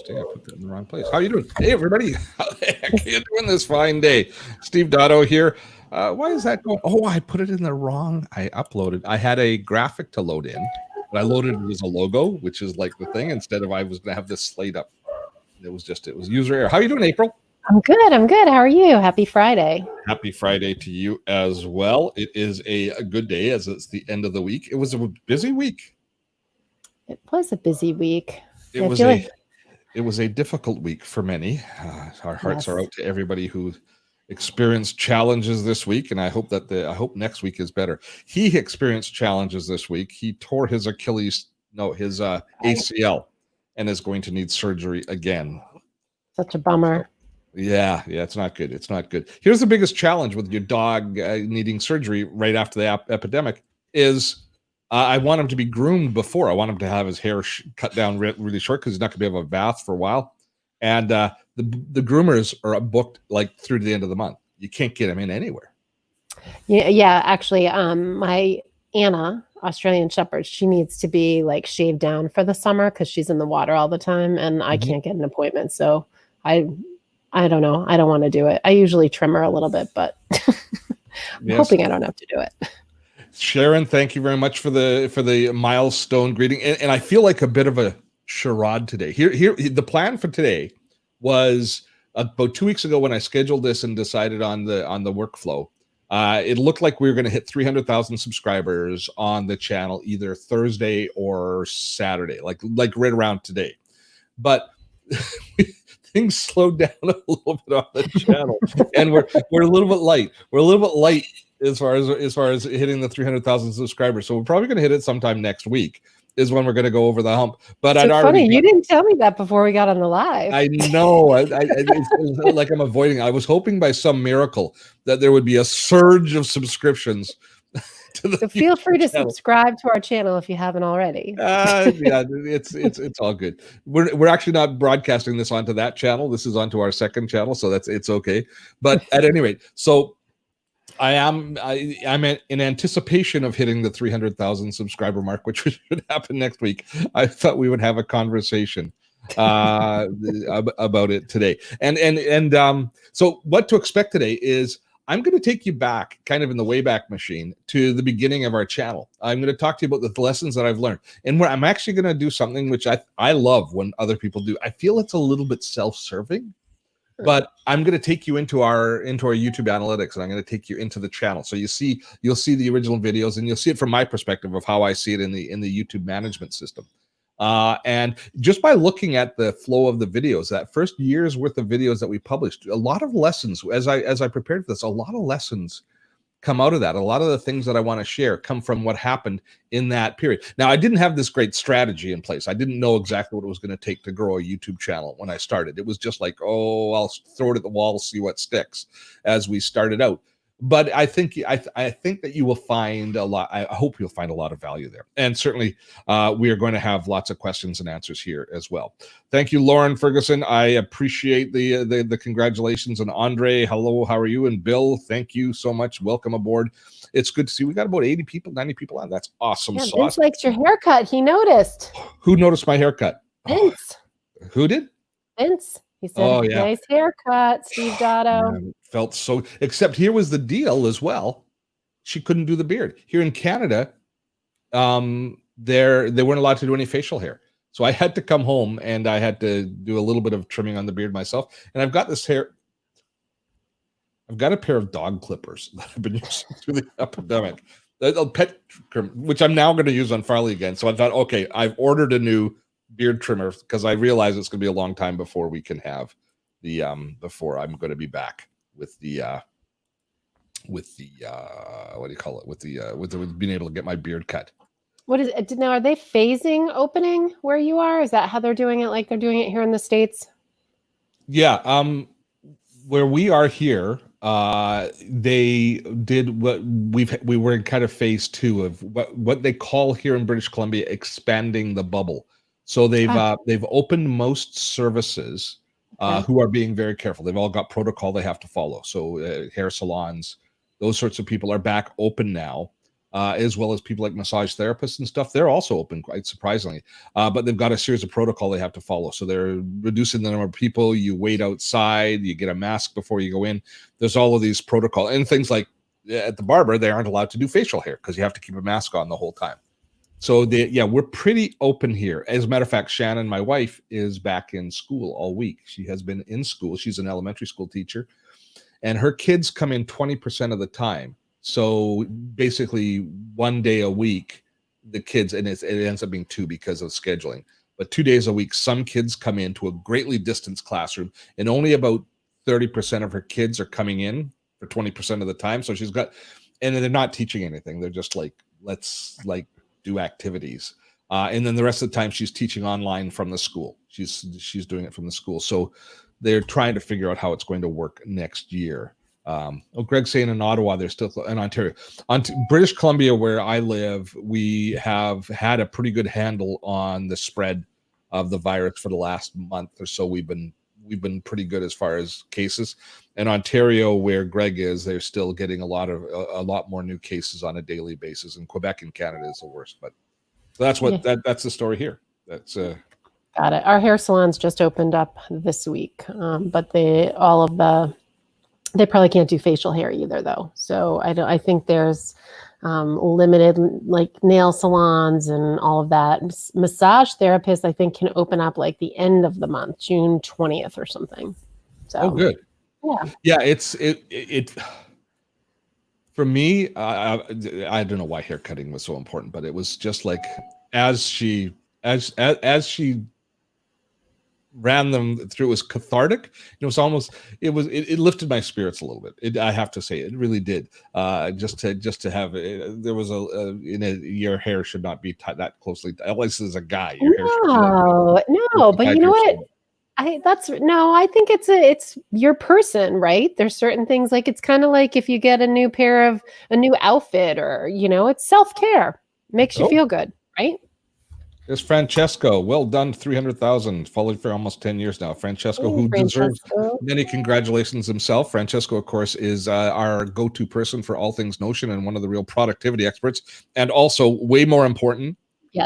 Interesting. I put that in the wrong place. How are you doing? Hey, everybody. How the heck are you doing this fine day? Steve Dotto here. Why is that going? Oh, I put it in the wrong. I uploaded. I had a graphic to load in, but I loaded it as a logo, which is like the thing. Instead of I was going to have this slate up. It was user error. How are you doing, April? I'm good. How are you? Happy Friday. Happy Friday to you as well. It is a good day as it's the end of the week. It was a busy week. It was a busy week. It was a difficult week for many. Our hearts are out to everybody who experienced challenges this week, and I hope next week is better. He experienced challenges this week. He tore his ACL, and is going to need surgery again. Such a bummer. Yeah, it's not good. It's not good. Here's the biggest challenge with your dog needing surgery right after the epidemic is I want him to be groomed before. I want him to have his hair cut down really short because he's not going to be able to have a bath for a while. And the groomers are booked like through to the end of the month. You can't get him in anywhere. Yeah. Actually, my Anna, Australian Shepherd, she needs to be like shaved down for the summer because she's in the water all the time, and I can't get an appointment. So I don't know. I don't want to do it. I usually trim her a little bit, but I'm hoping I don't have to do it. Sharon, thank you very much for the milestone greeting. And I feel like a bit of a charade today. Here, the plan for today was about 2 weeks ago when I scheduled this and decided on the workflow. It looked like we were going to hit 300,000 subscribers on the channel either Thursday or Saturday, like right around today. But things slowed down a little bit on the channel, and we're a little bit light. We're a little bit light as far as hitting the 300,000 subscribers. So we're probably going to hit it sometime next week is when we're going to go over the hump. But so you didn't tell me that before we got on the live. I know. It's like I'm avoiding. I was hoping by some miracle that there would be a surge of subscriptions. So feel free to subscribe to our channel if you haven't already. Yeah, it's all good. We're actually not broadcasting this onto that channel. This is onto our second channel, so it's okay. But at any rate, so I'm in anticipation of hitting the 300,000 subscriber mark, which should happen next week. I thought we would have a conversation about it today. And so what to expect today is I'm going to take you back kind of in the Wayback Machine to the beginning of our channel. I'm going to talk to you about the lessons that I've learned. And I'm actually going to do something which I love when other people do. I feel it's a little bit self-serving, but I'm going to take you into our YouTube analytics, and I'm going to take you into the channel. So you'll see the original videos, and you'll see it from my perspective of how I see it in the YouTube management system. And just by looking at the flow of the videos, that first year's worth of videos that we published, a lot of lessons, as I prepared for this, a lot of lessons come out of that. A lot of the things that I want to share come from what happened in that period. Now, I didn't have this great strategy in place. I didn't know exactly what it was going to take to grow a YouTube channel when I started. It was just like, I'll throw it at the wall, see what sticks as we started out. But I think that you will find a lot. I hope you'll find a lot of value there. And certainly we are going to have lots of questions and answers here as well. Thank you, Lauren Ferguson. I appreciate the congratulations. And Andre, hello, how are you? And Bill, thank you so much. Welcome aboard. It's good to see. We got about 80 people, 90 people on. That's awesome. Yeah, Vince likes your haircut. He noticed. Who noticed my haircut? Vince. Who did? Vince. He said, nice haircut, Steve Dotto. Man, felt so, except here was the deal as well. She couldn't do the beard. Here in Canada, they weren't allowed to do any facial hair. So I had to come home and I had to do a little bit of trimming on the beard myself. And I've got this hair. I've got a pair of dog clippers that I've been using through the epidemic. A pet trim, which I'm now going to use on Farley again. So I thought, okay, I've ordered a new beard trimmer because I realize it's going to be a long time before we can have the before I'm going to be back with the what do you call it, with being able to get my beard cut. What is it now? Are they phasing opening where you are? Is that how they're doing it, like they're doing it here in the States? Yeah, where we are here, they did what we were in kind of phase 2 of what they call here in British Columbia expanding the bubble. So they've opened most services who are being very careful. They've all got protocol they have to follow. So hair salons, those sorts of people are back open now. as well as people like massage therapists and stuff. They're also open, quite surprisingly. But they've got a series of protocol they have to follow. So they're reducing the number of people. You wait outside. You get a mask before you go in. There's all of these protocol and things like at the barber, they aren't allowed to do facial hair because you have to keep a mask on the whole time. So we're pretty open here. As a matter of fact, Shannon, my wife, is back in school all week. She has been in school. She's an elementary school teacher, and her kids come in 20% of the time. So basically 1 day a week, the kids, and it ends up being 2 because of scheduling, but 2 days a week, some kids come into a greatly distanced classroom, and only about 30% of her kids are coming in for 20% of the time. So she's got, and they're not teaching anything. They're just like, let's like do activities. And then the rest of the time she's teaching online from the school. She's doing it from the school. So they're trying to figure out how it's going to work next year. Greg's saying in Ottawa, they're still in Ontario. British Columbia, where I live, we have had a pretty good handle on the spread of the virus for the last month or so. We've been pretty good as far as cases. In Ontario, where Greg is, they're still getting a lot more new cases on a daily basis. And Quebec and Canada is the worst. But that's what that's the story here. That's got it. Our hair salons just opened up this week, but they probably can't do facial hair either, though. So I think there's limited like nail salons and all of that. Massage therapists, I think, can open up like the end of the month, June 20th or something. So good. Yeah. It's for me. I don't know why hair cutting was so important, but it was just like as she ran them through, it was cathartic. It was almost, it lifted my spirits a little bit. I have to say, it really did. Just to have, there was your hair should not be tied that closely. At least as a guy, your hair no, but you know what? I think it's your person, right? There's certain things, like it's kind of like if you get a new outfit, or it's self-care, makes you feel good, right? There's Francesco. Well done, 300,000. Followed for almost 10 years now. Francesco, deserves many congratulations himself. Francesco, of course, is our go-to person for all things Notion and one of the real productivity experts. And also, way more important,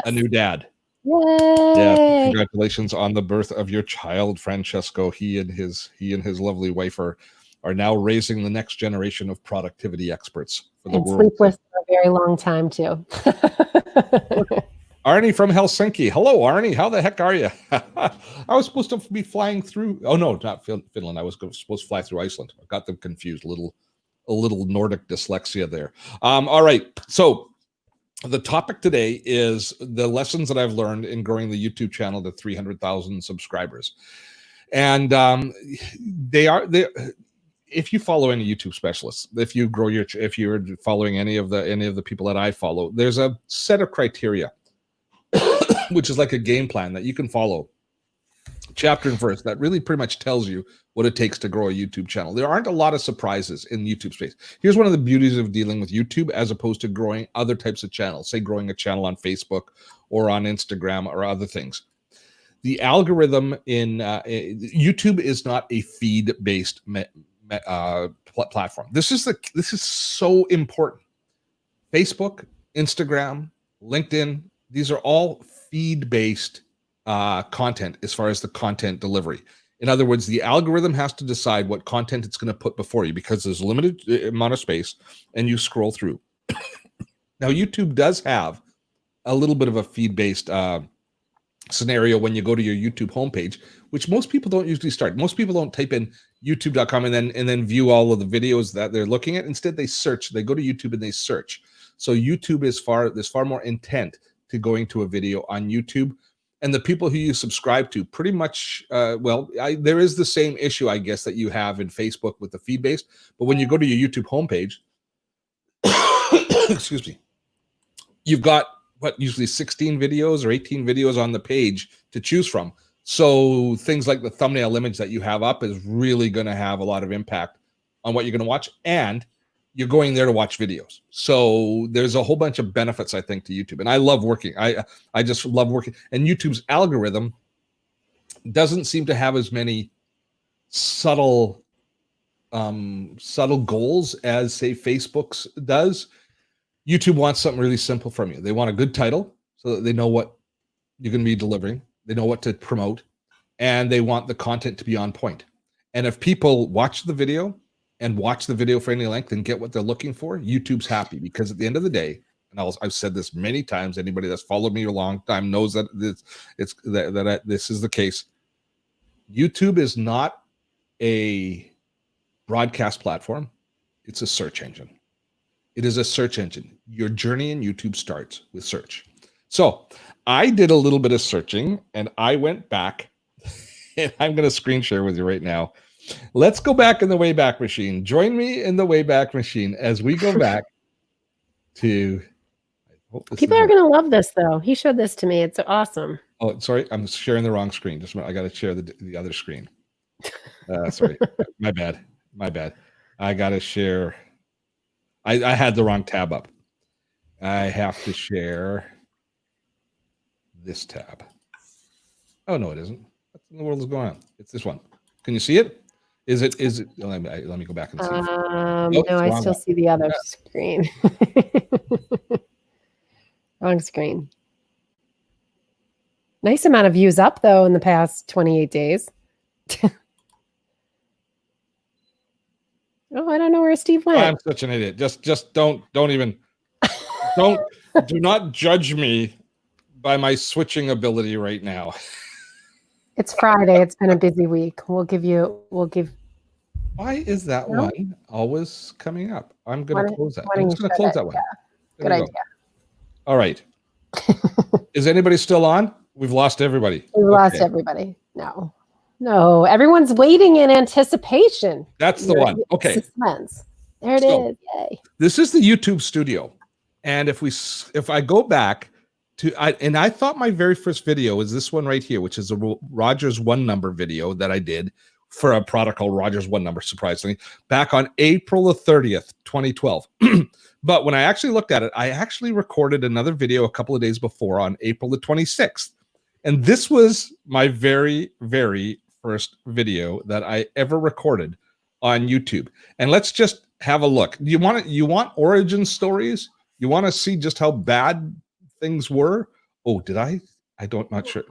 a new dad. Yay! Yeah, congratulations on the birth of your child, Francesco. He and his lovely wife are now raising the next generation of productivity experts for the world. Sleepless for a very long time too. Arnie from Helsinki. Hello, Arnie. How the heck are you? I was supposed to be flying through. Oh no, not Finland. I was supposed to fly through Iceland. I got them confused. A little Nordic dyslexia there. All right. So the topic today is the lessons that I've learned in growing the YouTube channel to 300,000 subscribers, and if you follow any YouTube specialists, if you're following any of the people that I follow, there's a set of criteria, which is like a game plan that you can follow chapter and verse that really pretty much tells you what it takes to grow a YouTube channel. There aren't a lot of surprises in YouTube space. Here's one of the beauties of dealing with YouTube as opposed to growing other types of channels, say growing a channel on Facebook or on Instagram or other things. The algorithm in YouTube is not a feed-based platform. This is so important. Facebook, Instagram, LinkedIn, these are all feed-based content as far as the content delivery. In other words, the algorithm has to decide what content it's going to put before you because there's a limited amount of space and you scroll through. Now, YouTube does have a little bit of a feed-based scenario when you go to your YouTube homepage, which most people don't usually start. Most people don't type in youtube.com and then view all of the videos that they're looking at. Instead, they search. They go to YouTube and they search. So YouTube there's far more intent to going to a video on YouTube. And the people who you subscribe to pretty much, there is the same issue, I guess, that you have in Facebook with the feed-based. But when you go to your YouTube homepage, excuse me, you've got usually 16 videos or 18 videos on the page to choose from. So things like the thumbnail image that you have up is really going to have a lot of impact on what you're going to watch. And you're going there to watch videos. So there's a whole bunch of benefits, I think, to YouTube. And I love working. I just love working. And YouTube's algorithm doesn't seem to have as many subtle goals as, say, Facebook's does. YouTube wants something really simple from you. They want a good title so that they know what you're going to be delivering. They know what to promote, and they want the content to be on point. And if people watch the video for any length and get what they're looking for, YouTube's happy, because at the end of the day, and I've said this many times, anybody that's followed me a long time knows that this is the case. YouTube is not a broadcast platform. It's a search engine. It is a search engine. Your journey in YouTube starts with search. So I did a little bit of searching, and I went back, and I'm going to screen share with you right now. Let's go back in the Wayback Machine. Join me in the Wayback Machine as we go back to. People are going to love this, though. He showed this to me. It's awesome. Oh, sorry. I'm sharing the wrong screen. Just a minute. I got to share the other screen. Sorry. My bad. I got to share. I had the wrong tab up. I have to share this tab. Oh, no, it isn't. What in the world is going on? It's this one. Can you see it? Is it? Let me go back and see. No, I still see the other screen. Wrong screen. Nice amount of views up, though, in the past 28 days. Oh, I don't know where Steve went. I'm such an idiot. Just don't even do not judge me by my switching ability right now. It's Friday. It's been a busy week. We'll give. Why is that one always coming up? I'm going to close that. I'm just going to close that one. Yeah. Good idea. All right. Is anybody still on? We've lost everybody. We've lost everybody. No, everyone's waiting in anticipation. That's the one. Okay. Suspense. There it is. Yay. This is the YouTube studio. And if I go back to, I thought my very first video was this one right here, which is a Rogers One Number video that I did for a product called Rogers One Number, surprisingly, back on April the 30th, 2012. But when I actually looked at it, I actually recorded another video a couple of days before on April the 26th. And this was my very, very first video that I ever recorded on YouTube. And let's just have a look. You want origin stories? You want to see just how bad things were? Oh, did I? Not sure.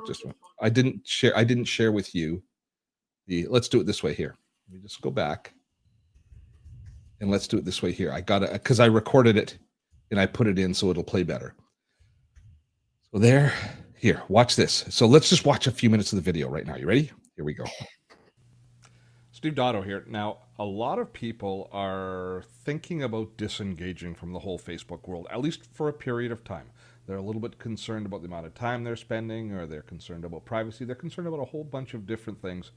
I didn't share with you let's do it this way here. Let me just go back. And let's do it this way here. I got it because I recorded it and I put it in so it'll play better. So here, watch this. So let's just watch a few minutes of the video right now. You ready? Here we go. Steve Dotto here. Now, a lot of people are thinking about disengaging from the whole Facebook world, at least for a period of time. They're a little bit concerned about the amount of time they're spending, or they're concerned about privacy. They're concerned about a whole bunch of different things.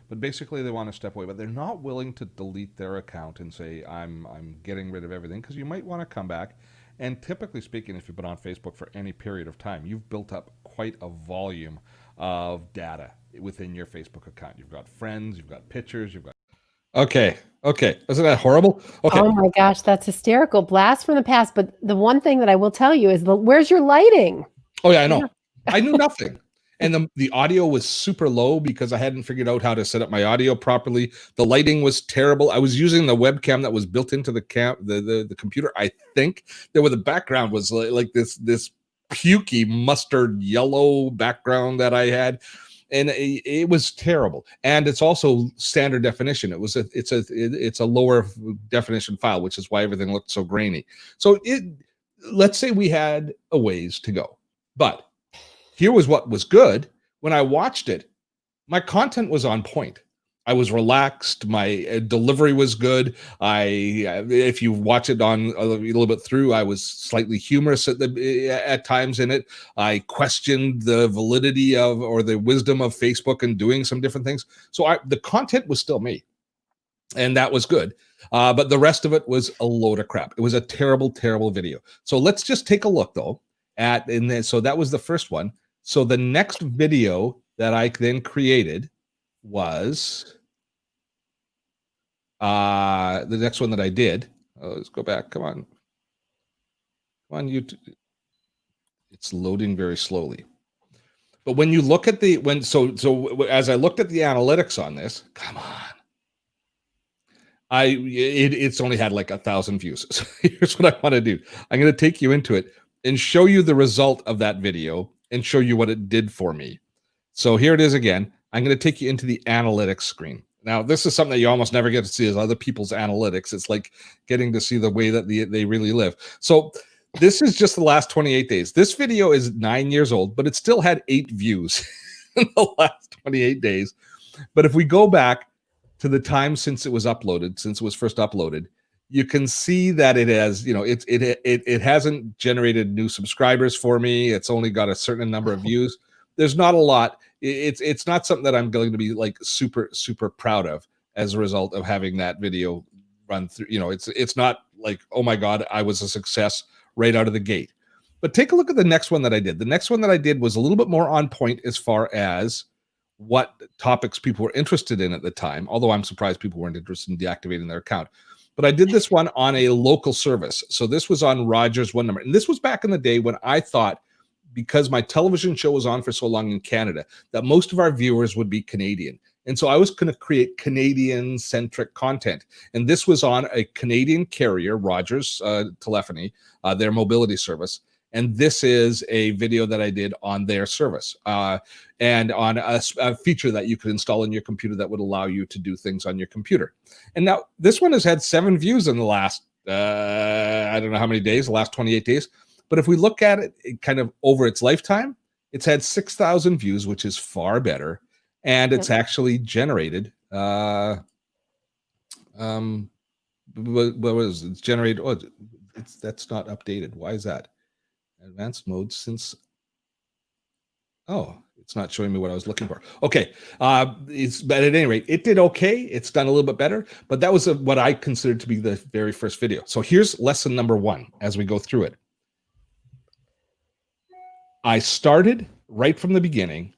But basically, they want to step away. But they're not willing to delete their account and say, I'm getting rid of everything, because you might want to come back. And typically speaking, if you've been on Facebook for any period of time, you've built up quite a volume of data within your Facebook account. You've got friends, you've got pictures, you've got... Okay. Isn't that horrible? Okay. Oh my gosh, that's hysterical. Blast from the past. But the one thing that I will tell you is, where's your lighting? Oh yeah, I know. I knew nothing. And the audio was super low because I hadn't figured out how to set up my audio properly. The lighting was terrible. I was using the webcam that was built into the computer. I think the background was like this pukey mustard yellow background that I had, and it was terrible. And it's also standard definition. It's a lower definition file, which is why everything looked so grainy. So let's say we had a ways to go, but here was what was good. When I watched it, my content was on point. I was relaxed. My delivery was good. If you watch it on a little bit through, I was slightly humorous at times in it. I questioned the validity or the wisdom of Facebook and doing some different things. So the content was still me, and that was good. But the rest of it was a load of crap. It was a terrible, terrible video. So let's just take a look though so that was the first one. So the next video that I then created was the next one that I did. Let's go back. Come on, YouTube. It's loading very slowly. But when you look at as I looked at the analytics on this, come on. It's only had like 1,000 views. So here's what I want to do. I'm going to take you into it and show you the result of that video and show you what it did for me. So here it is again. I'm going to take you into the analytics screen. Now, this is something that you almost never get to see, is other people's analytics. It's like getting to see the way that they really live. So this is just the last 28 days. This video is 9 years old, but it still had 8 views in the last 28 days. But if we go back to the time since it was uploaded, since it was first uploaded, you can see that it has, it hasn't generated new subscribers for me. It's only got a certain number of views. There's not a lot. It's not something that I'm going to be like super proud of as a result of having that video run through. It's not like, oh my God, I was a success right out of the gate. But take a look at the next one that I did. The next one that I did was a little bit more on point as far as what topics people were interested in at the time, although I'm surprised people weren't interested in deactivating their account. But I did this one on a local service. So this was on Rogers One Number. And this was back in the day when I thought, because my television show was on for so long in Canada, that most of our viewers would be Canadian. And so I was going to create Canadian-centric content. And this was on a Canadian carrier, Rogers Telephony, their mobility service. And this is a video that I did on their service and on a feature that you could install in your computer that would allow you to do things on your computer. And now this one has had 7 views in the last, I don't know how many days, the last 28 days. But if we look at it kind of over its lifetime, it's had 6,000 views, which is far better. And it's actually generated, what was it? It's generated, that's not updated. Why is that? Advanced mode since, it's not showing me what I was looking for. Okay, but at any rate, it did okay. It's done a little bit better, but that was what I considered to be the very first video. So here's lesson number 1 as we go through it. I started right from the beginning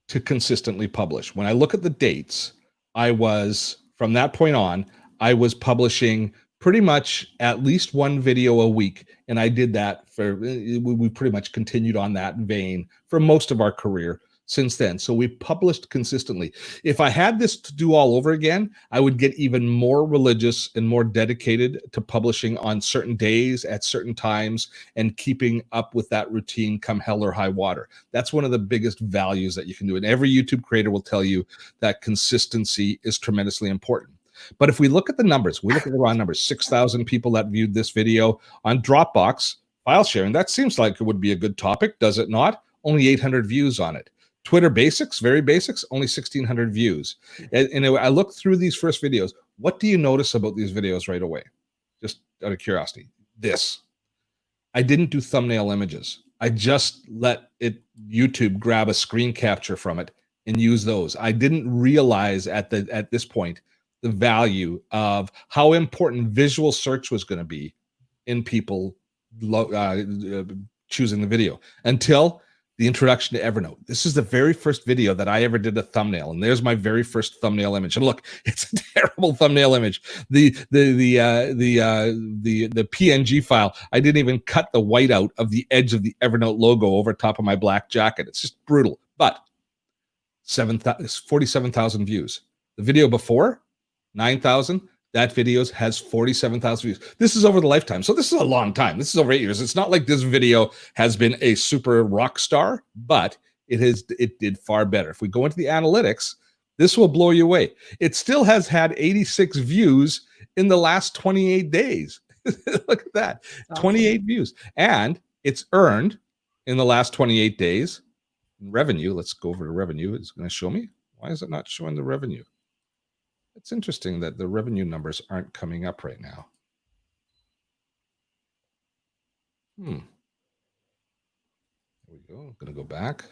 to consistently publish. When I look at the dates, from that point on, I was publishing pretty much at least 1 video a week. And I did that we pretty much continued on that vein for most of our career since then. So we published consistently. If I had this to do all over again, I would get even more religious and more dedicated to publishing on certain days at certain times and keeping up with that routine come hell or high water. That's one of the biggest values that you can do. And every YouTube creator will tell you that consistency is tremendously important. But if we look at the numbers, we look at the raw numbers, 6,000 people that viewed this video on Dropbox, file sharing, that seems like it would be a good topic, does it not? Only 800 views on it. Twitter basics, very basics, only 1,600 views. And I look through these first videos. What do you notice about these videos right away? Just out of curiosity. This. I didn't do thumbnail images. I just let YouTube grab a screen capture from it and use those. I didn't realize at this point the value of how important visual search was going to be in people choosing the video until the introduction to Evernote. This is the very first video that I ever did a thumbnail, and there's my very first thumbnail image. And look, it's a terrible thumbnail image. The PNG file, I didn't even cut the white out of the edge of the Evernote logo over top of my black jacket. It's just brutal. But 47,000 views. The video before, 9,000. That video has 47,000 views. This is over the lifetime. So this is a long time. This is over 8 years. It's not like this video has been a super rock star, but it did far better. If we go into the analytics, this will blow you away. It still has had 86 views in the last 28 days. Look at that. Awesome. 28 views. And it's earned in the last 28 days revenue. Let's go over to revenue. It's going to show me. Why is it not showing the revenue? It's interesting that the revenue numbers aren't coming up right now. There we go. I'm going to go back.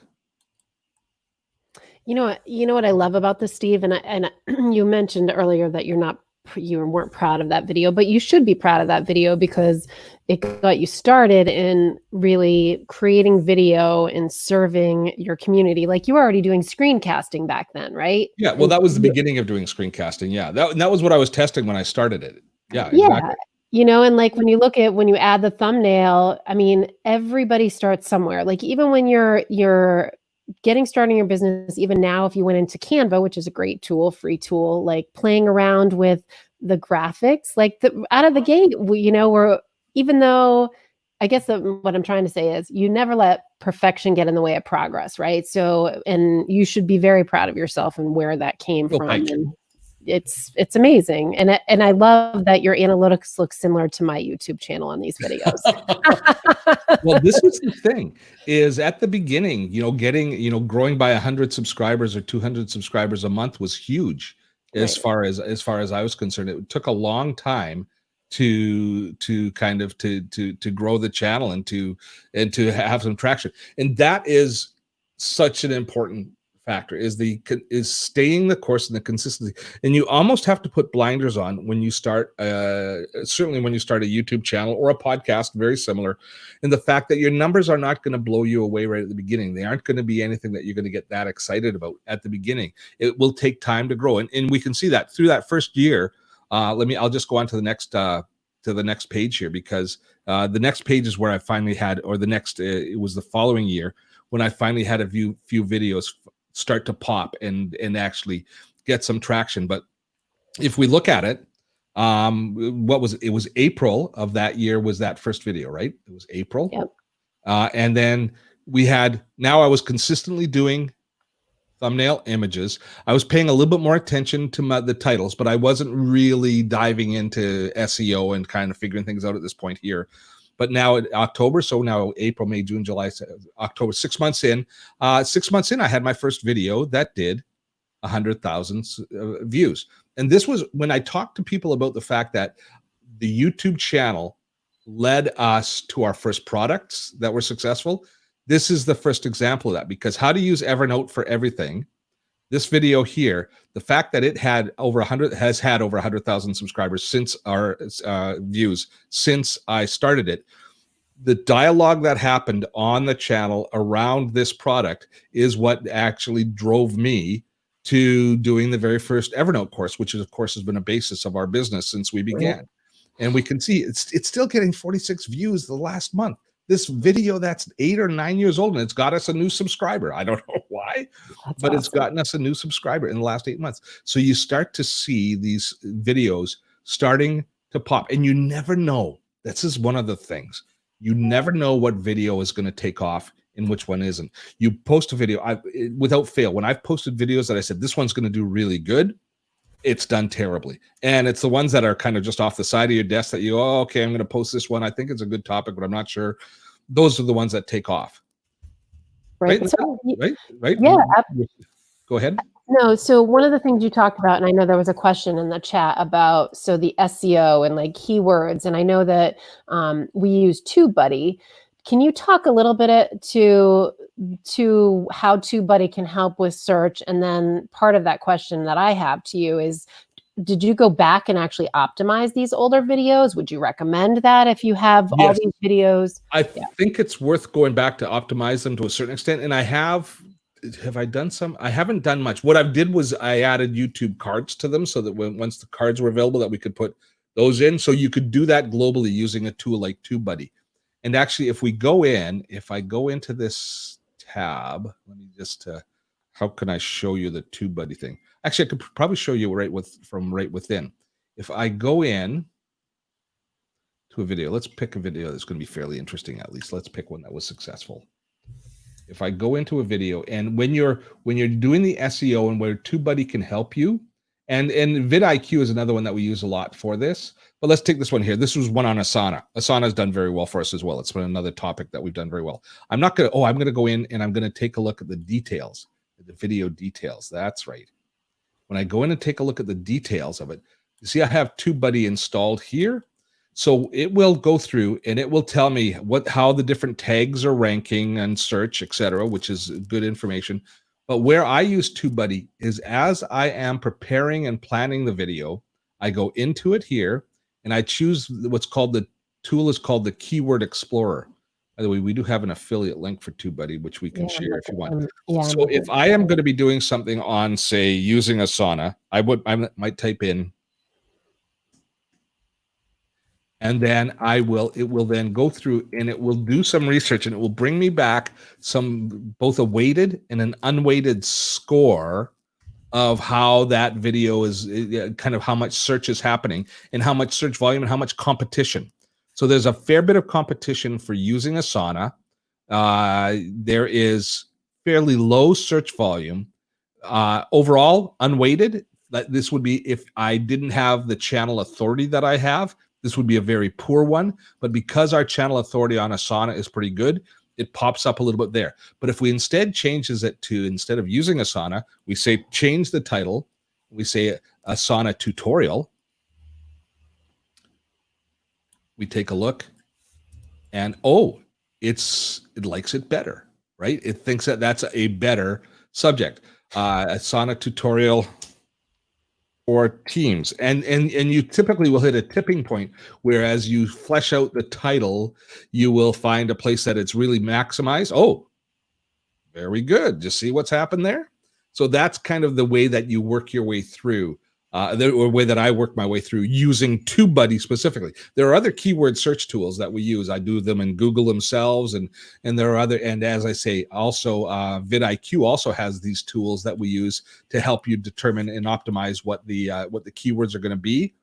You know what I love about this, Steve, and you mentioned earlier that you weren't proud of that video, but you should be proud of that video because it got you started in really creating video and serving your community. Like you were already doing screencasting back then, right? Yeah, well, that was the beginning of doing screencasting. Yeah, that was what I was testing when I started it. Yeah, exactly. And like when you add the thumbnail, I mean, everybody starts somewhere. Like even when you're getting started in your business, even now, if you went into Canva, which is a great tool, free tool, like playing around with the graphics, like out of the gate, we're, even though, I guess what I'm trying to say is you never let perfection get in the way of progress, right? So, and you should be very proud of yourself and where that came Well, from. thank you. And it's amazing. And I love that your analytics look similar to my YouTube channel on these videos. Well, this is the thing, is at the beginning, getting, growing by 100 subscribers or 200 subscribers a month was huge. As Right. far as I was concerned, it took a long time to kind of to grow the channel and to have some traction. And that is such an important factor, is staying the course and the consistency. And you almost have to put blinders on when you start, certainly when you start a YouTube channel or a podcast, very similar, and the fact that your numbers are not going to blow you away right at the beginning. They aren't going to be anything that you're going to get that excited about at the beginning. It will take time to grow, and we can see that through that first year. I'll just go on to the next page here, because the next page is where I finally had, or the next, it was the following year when I finally had a few videos start to pop and actually get some traction. But if we look at it, it was April of that year was that first video, right? It was April. Yep. And then now I was consistently doing thumbnail images. I was paying a little bit more attention to the titles, but I wasn't really diving into SEO and kind of figuring things out at this point here. But now in October, so now April, May, June, July, October, 6 months in, I had my first video that did 100,000 views. And this was when I talked to people about the fact that the YouTube channel led us to our first products that were successful. This is the first example of that, because how to use Evernote for everything. This video here, the fact that it had has had over 100,000 subscribers since our views since I started it. The dialogue that happened on the channel around this product is what actually drove me to doing the very first Evernote course, which is, of course, has been a basis of our business since we began. Right. And we can see it's still getting 46 views the last month. This video that's 8 or 9 years old, and it's got us a new subscriber. I don't know why, but awesome. It's gotten us a new subscriber in the last 8 months. So you start to see these videos starting to pop, and you never know. This is one of the things. You never know what video is going to take off and which one isn't. You post a video, without fail, when I've posted videos that I said, this one's going to do really good, it's done terribly. And it's the ones that are kind of just off the side of your desk that okay, I'm going to post this one. I think it's a good topic, but I'm not sure. Those are the ones that take off. Right? So, right? Yeah. Go ahead. No, so one of the things you talked about, and I know there was a question in the chat about, so the SEO and like keywords, and I know that we use TubeBuddy. Can you talk a little bit to how TubeBuddy can help with search? And then part of that question that I have to you is, did you go back and actually optimize these older videos? Would you recommend that if you have all these videos? I think it's worth going back to optimize them to a certain extent. And I have I done some? I haven't done much. What I did was I added YouTube cards to them so that once the cards were available, that we could put those in. So you could do that globally using a tool like TubeBuddy. And actually, if I go into this tab, let me just, how can I show you the TubeBuddy thing? Actually, I could probably show you from right within. If I go in to a video, let's pick a video that's going to be fairly interesting. At least let's pick one that was successful. If I go into a video, and when you're doing the SEO and where TubeBuddy can help you, and vidIQ is another one that we use a lot for this. But let's take this one here. This was one on Asana. Asana has done very well for us as well. It's been another topic that we've done very well. I'm going to go in and I'm going to take a look at the details, the video details. That's right. When I go in and take a look at the details of it, you see I have TubeBuddy installed here. So it will go through and it will tell me how the different tags are ranking and search, etc., which is good information. But where I use TubeBuddy is as I am preparing and planning the video, I go into it here and I choose the tool is called the Keyword Explorer. By the way, we do have an affiliate link for TubeBuddy, which we can share if you want. So if I am going to be doing something on, say, using Asana, I might type in, and then it will then go through and it will do some research and it will bring me back both a weighted and an unweighted score of how that video is, kind of how much search is happening and how much search volume and how much competition. So there's a fair bit of competition for using Asana. There is fairly low search volume. Overall, unweighted, this would be, if I didn't have the channel authority that I have, this would be a very poor one. But because our channel authority on Asana is pretty good, it pops up a little bit there. But if we instead changes it to, instead of using Asana, we say change the title, we say Asana tutorial, we take a look, and oh, it likes it better, right? It thinks that that's a better subject. Asana tutorial for teams, and you typically will hit a tipping point, whereas you flesh out the title, you will find a place that it's really maximized. Oh, very good. Just see what's happened there. So that's kind of the way that you work your way through, the way that I work my way through using TubeBuddy specifically. There are other keyword search tools that we use. I do them in Google themselves, and there are other, and as I say, also vidIQ also has these tools that we use to help you determine and optimize what the keywords are going to be.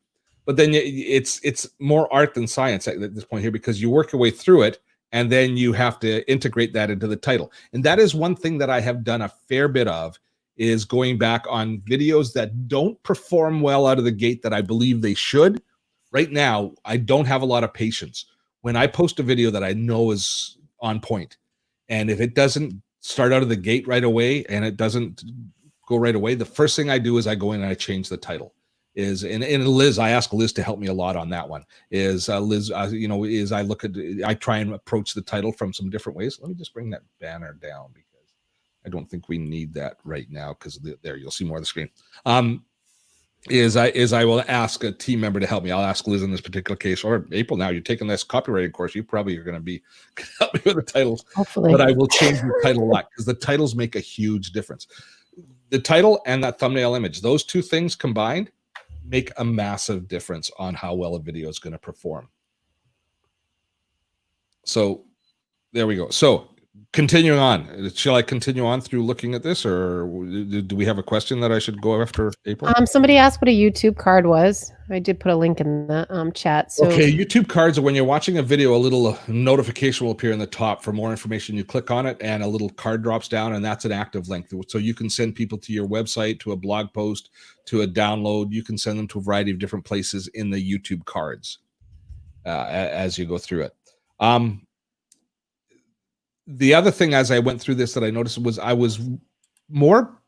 But then it's more art than science at this point here, because you work your way through it, and then you have to integrate that into the title. And that is one thing that I have done a fair bit of, is going back on videos that don't perform well out of the gate that I believe they should. Right now, I don't have a lot of patience. When I post a video that I know is on point, and if it doesn't start out of the gate right away and it doesn't go right away, the first thing I do is I go in and I change the title. And Liz, I ask Liz to help me a lot on that one. Liz, I try and approach the title from some different ways. Let me just bring that banner down, because I don't think we need that right now, because there you'll see more of the screen. I will ask a team member to help me. I'll ask Liz in this particular case, or April. Now you're taking this copywriting course, you probably are going to be help me with the titles. Hopefully. But I will change the title a lot, because the titles make a huge difference. The title and that thumbnail image, those two things combined, make a massive difference on how well a video is going to perform. So there we go. So continuing on, shall I continue on through looking at this, or do we have a question that I should go after, April? Somebody asked what a YouTube card was. I did put a link in the chat. So okay, YouTube cards are when you're watching a video, a little notification will appear in the top for more information. You click on it and a little card drops down, and that's an active link. So you can send people to your website, to a blog post, to a download. You can send them to a variety of different places in the YouTube cards as you go through it. The other thing, as I went through this, that I noticed was I was more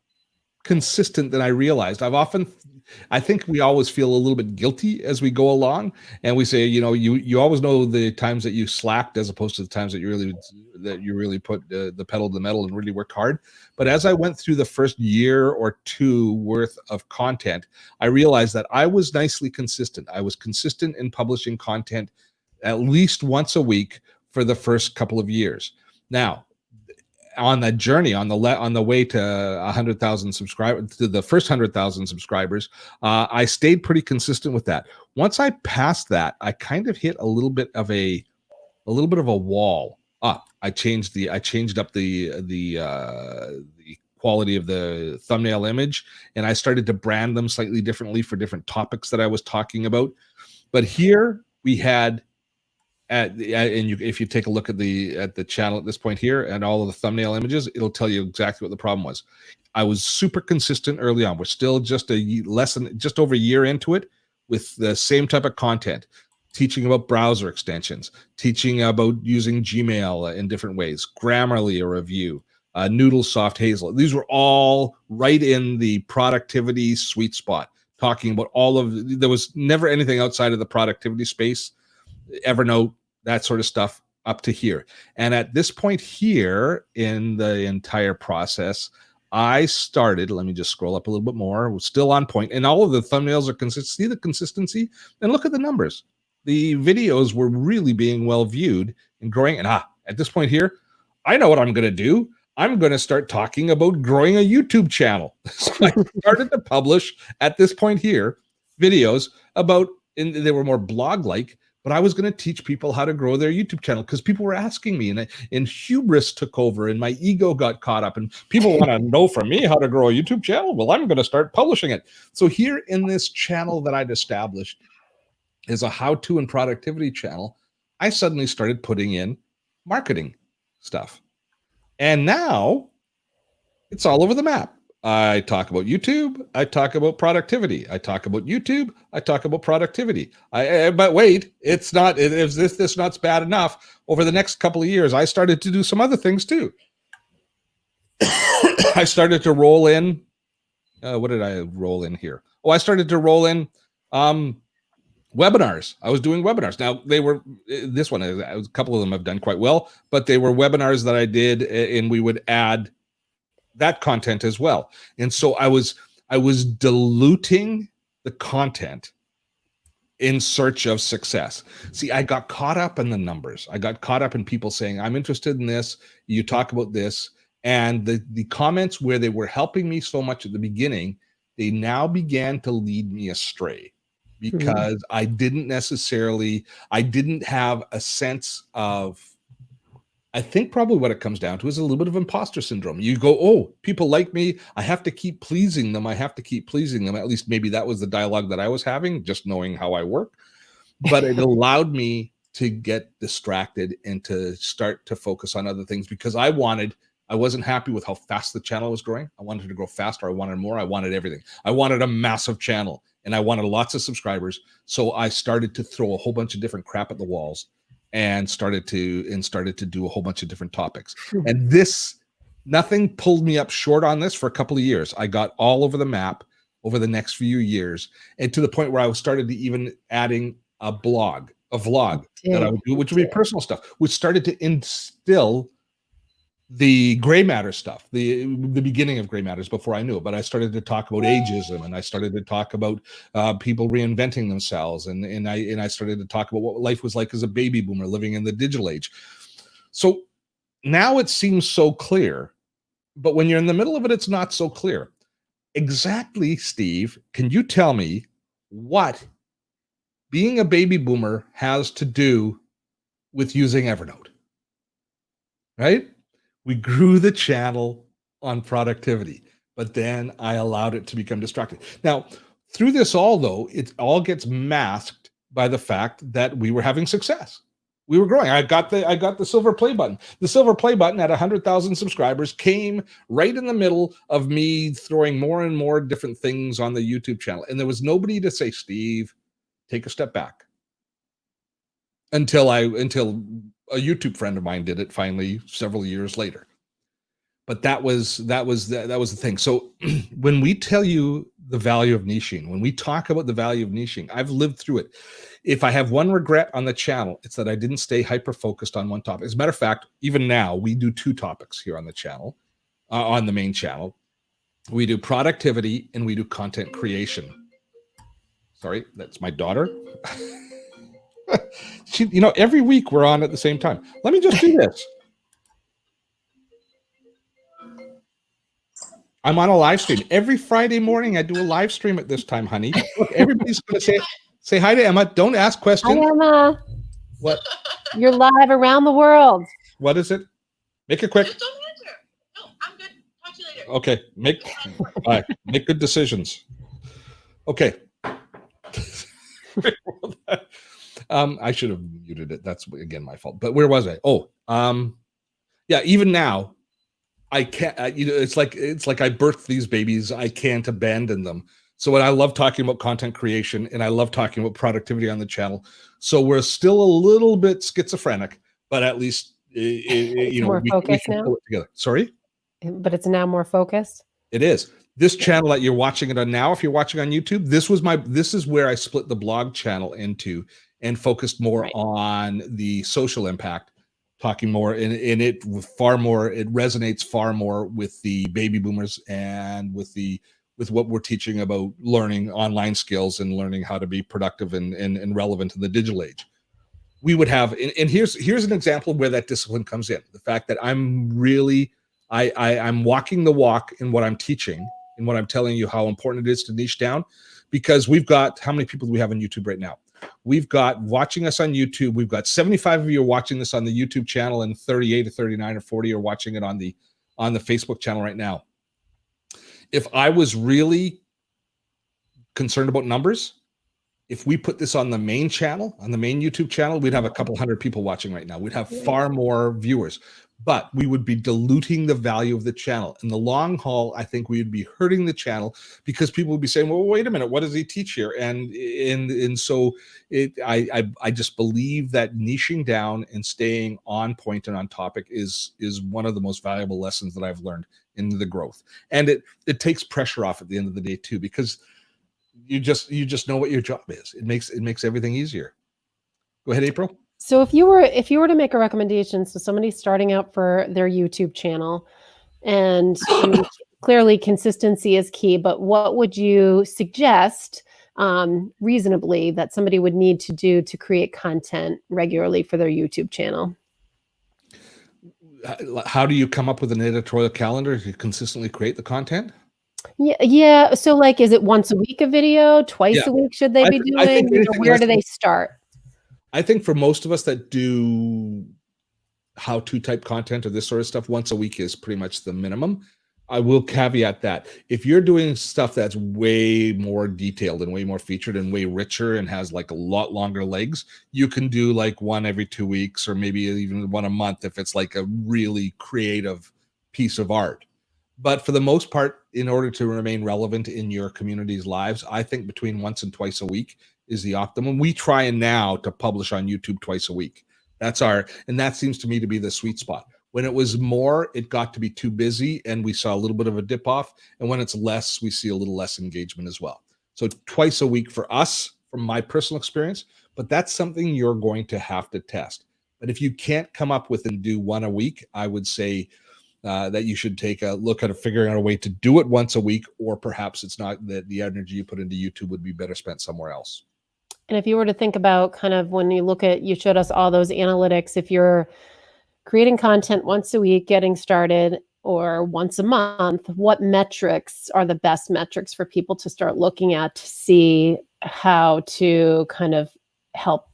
consistent than I realized. I think we always feel a little bit guilty as we go along, and we say, you always know the times that you slacked as opposed to the times that you really put the pedal to the metal and really worked hard. But as I went through the first year or two worth of content, I realized that I was nicely consistent. I was consistent in publishing content at least once a week for the first couple of years. Now, on that journey, on the way to 100,000 subscribers, to the first 100,000 subscribers, I stayed pretty consistent with that. Once I passed that, I kind of hit a little bit of a wall. I changed up the quality of the thumbnail image, and I started to brand them slightly differently for different topics that I was talking about. But here we had, if you take a look at the channel at this point here and all of the thumbnail images, it'll tell you exactly what the problem was. I was super consistent early on. We're still just just over a year into it with the same type of content, teaching about browser extensions, teaching about using Gmail in different ways, Grammarly a review, Noodlesoft Hazel. These were all right in the productivity sweet spot, talking about there was never anything outside of the productivity space, Evernote, that sort of stuff, up to here. And at this point here in the entire process, I started, let me just scroll up a little bit more, we're still on point, and all of the thumbnails are consistent. See the consistency? And look at the numbers. The videos were really being well viewed and growing. And at this point here, I know what I'm going to do. I'm going to start talking about growing a YouTube channel. So I started to publish at this point here videos about, and they were more blog-like, but I was going to teach people how to grow their YouTube channel because people were asking me, and hubris took over, and my ego got caught up, and people want to know from me how to grow a YouTube channel. Well, I'm going to start publishing it. So here in this channel that I'd established is a how-to and productivity channel. I suddenly started putting in marketing stuff, and now it's all over the map. I talk about YouTube. I talk about productivity. I talk about YouTube. I talk about productivity. But wait, it's not. If this not bad enough, over the next couple of years, I started to do some other things too. I started to roll in. What did I roll in here? Oh, I started to roll in webinars. I was doing webinars. Now they were this one. A couple of them have done quite well, but they were webinars that I did, and we would add that content as well. And so I was diluting the content in search of success. See, I got caught up in the numbers. I got caught up in people saying, I'm interested in this. You talk about this. And the comments where they were helping me so much at the beginning, they now began to lead me astray because I didn't have a sense of, I think probably what it comes down to is a little bit of imposter syndrome. You go, oh, people like me. I have to keep pleasing them. I have to keep pleasing them. At least maybe that was the dialogue that I was having, just knowing how I work. But it allowed me to get distracted and to start to focus on other things because I wasn't happy with how fast the channel was growing. I wanted to grow faster. I wanted more. I wanted everything. I wanted a massive channel and I wanted lots of subscribers. So I started to throw a whole bunch of different crap at the walls and started to do a whole bunch of different topics. And nothing pulled me up short on this for a couple of years. I got all over the map over the next few years, and to the point where I started to even adding a vlog that I would do, which would be personal stuff, which started to instill the gray matter stuff, the beginning of gray matters before I knew it. But I started to talk about ageism, and I started to talk about people reinventing themselves, and I started to talk about what life was like as a baby boomer living in the digital age. So now it seems so clear, but when you're in the middle of it, it's not so clear. Exactly, Steve, can you tell me what being a baby boomer has to do with using Evernote? Right? We grew the channel on productivity, but then I allowed it to become distracted. Now, through this all, though, it all gets masked by the fact that we were having success. We were growing. I got the silver play button. The silver play button at 100,000 subscribers came right in the middle of me throwing more and more different things on the YouTube channel. And there was nobody to say, Steve, take a step back. Until a YouTube friend of mine did it finally several years later. But that was the thing. So when we tell you the value of niching, when we talk about the value of niching, I've lived through it. If I have one regret on the channel, it's that I didn't stay hyper-focused on one topic. As a matter of fact, even now, we do two topics here on the channel, on the main channel. We do productivity and we do content creation. Sorry, that's my daughter. She, every week we're on at the same time. Let me just do this. I'm on a live stream. Every Friday morning, I do a live stream at this time, honey. Look, everybody's going to say hi to Emma. Don't ask questions. Hi, Emma. What? You're live around the world. What is it? Make it quick. Just don't answer. No, I'm good. Talk to you later. Okay. Make good decisions. Okay. I should have muted it. That's again my fault. But where was I? Oh, yeah. Even now, I can't. It's like I birthed these babies. I can't abandon them. So when I love talking about content creation and I love talking about productivity on the channel. So we're still a little bit schizophrenic, but at least more focused now. Pull it together. Sorry, but it's now more focused. It is. This channel that you're watching it on now, if you're watching on YouTube, this is where I split the blog channel into and focused more on the social impact, talking more in it far more. It resonates far more with the baby boomers and with what we're teaching about learning online skills and learning how to be productive and relevant in the digital age. We would have, and here's an example where that discipline comes in. The fact that I'm walking the walk in what I'm teaching and what I'm telling you how important it is to niche down, because we've got, how many people do we have on YouTube right now? we've got watching us on YouTube. We've got 75 of you watching this on the YouTube channel, and 38 or 39 or 40 are watching it on the Facebook channel right now. If I was really concerned about numbers, if we put this on the main channel, on the main YouTube channel, we'd have a couple hundred people watching right now. We'd have far more viewers, but we would be diluting the value of the channel. In the long haul, I think we would be hurting the channel because people would be saying, well, wait a minute, what does he teach here? And so I just believe that niching down and staying on point and on topic is one of the most valuable lessons that I've learned in the growth. And it takes pressure off at the end of the day too, because you just know what your job is. It makes everything easier. Go ahead, April. So if you were to make a recommendation, so somebody's starting out for their YouTube channel, and I mean, clearly consistency is key, but what would you suggest reasonably that somebody would need to do to create content regularly for their YouTube channel? How do you come up with an editorial calendar to consistently create the content? Yeah. So like, is it once a week a video, twice a week should they be doing? Where do they start? I think for most of us that do how-to type content or this sort of stuff, once a week is pretty much the minimum. I will caveat that if you're doing stuff that's way more detailed and way more featured and way richer and has like a lot longer legs, you can do like one every 2 weeks or maybe even one a month if it's like a really creative piece of art. But for the most part, in order to remain relevant in your community's lives, I think between once and twice a week is the optimum. We try now to publish on YouTube twice a week. And that seems to me to be the sweet spot. When it was more, it got to be too busy and we saw a little bit of a dip off. And when it's less, we see a little less engagement as well. So twice a week for us, from my personal experience, but that's something you're going to have to test. But if you can't come up with and do one a week, I would say that you should take a look at figuring out a way to do it once a week, or perhaps it's not that the energy you put into YouTube would be better spent somewhere else. And if you were to think about kind of when you look at, you showed us all those analytics, if you're creating content once a week, getting started, or once a month, what metrics are the best metrics for people to start looking at to see how to kind of help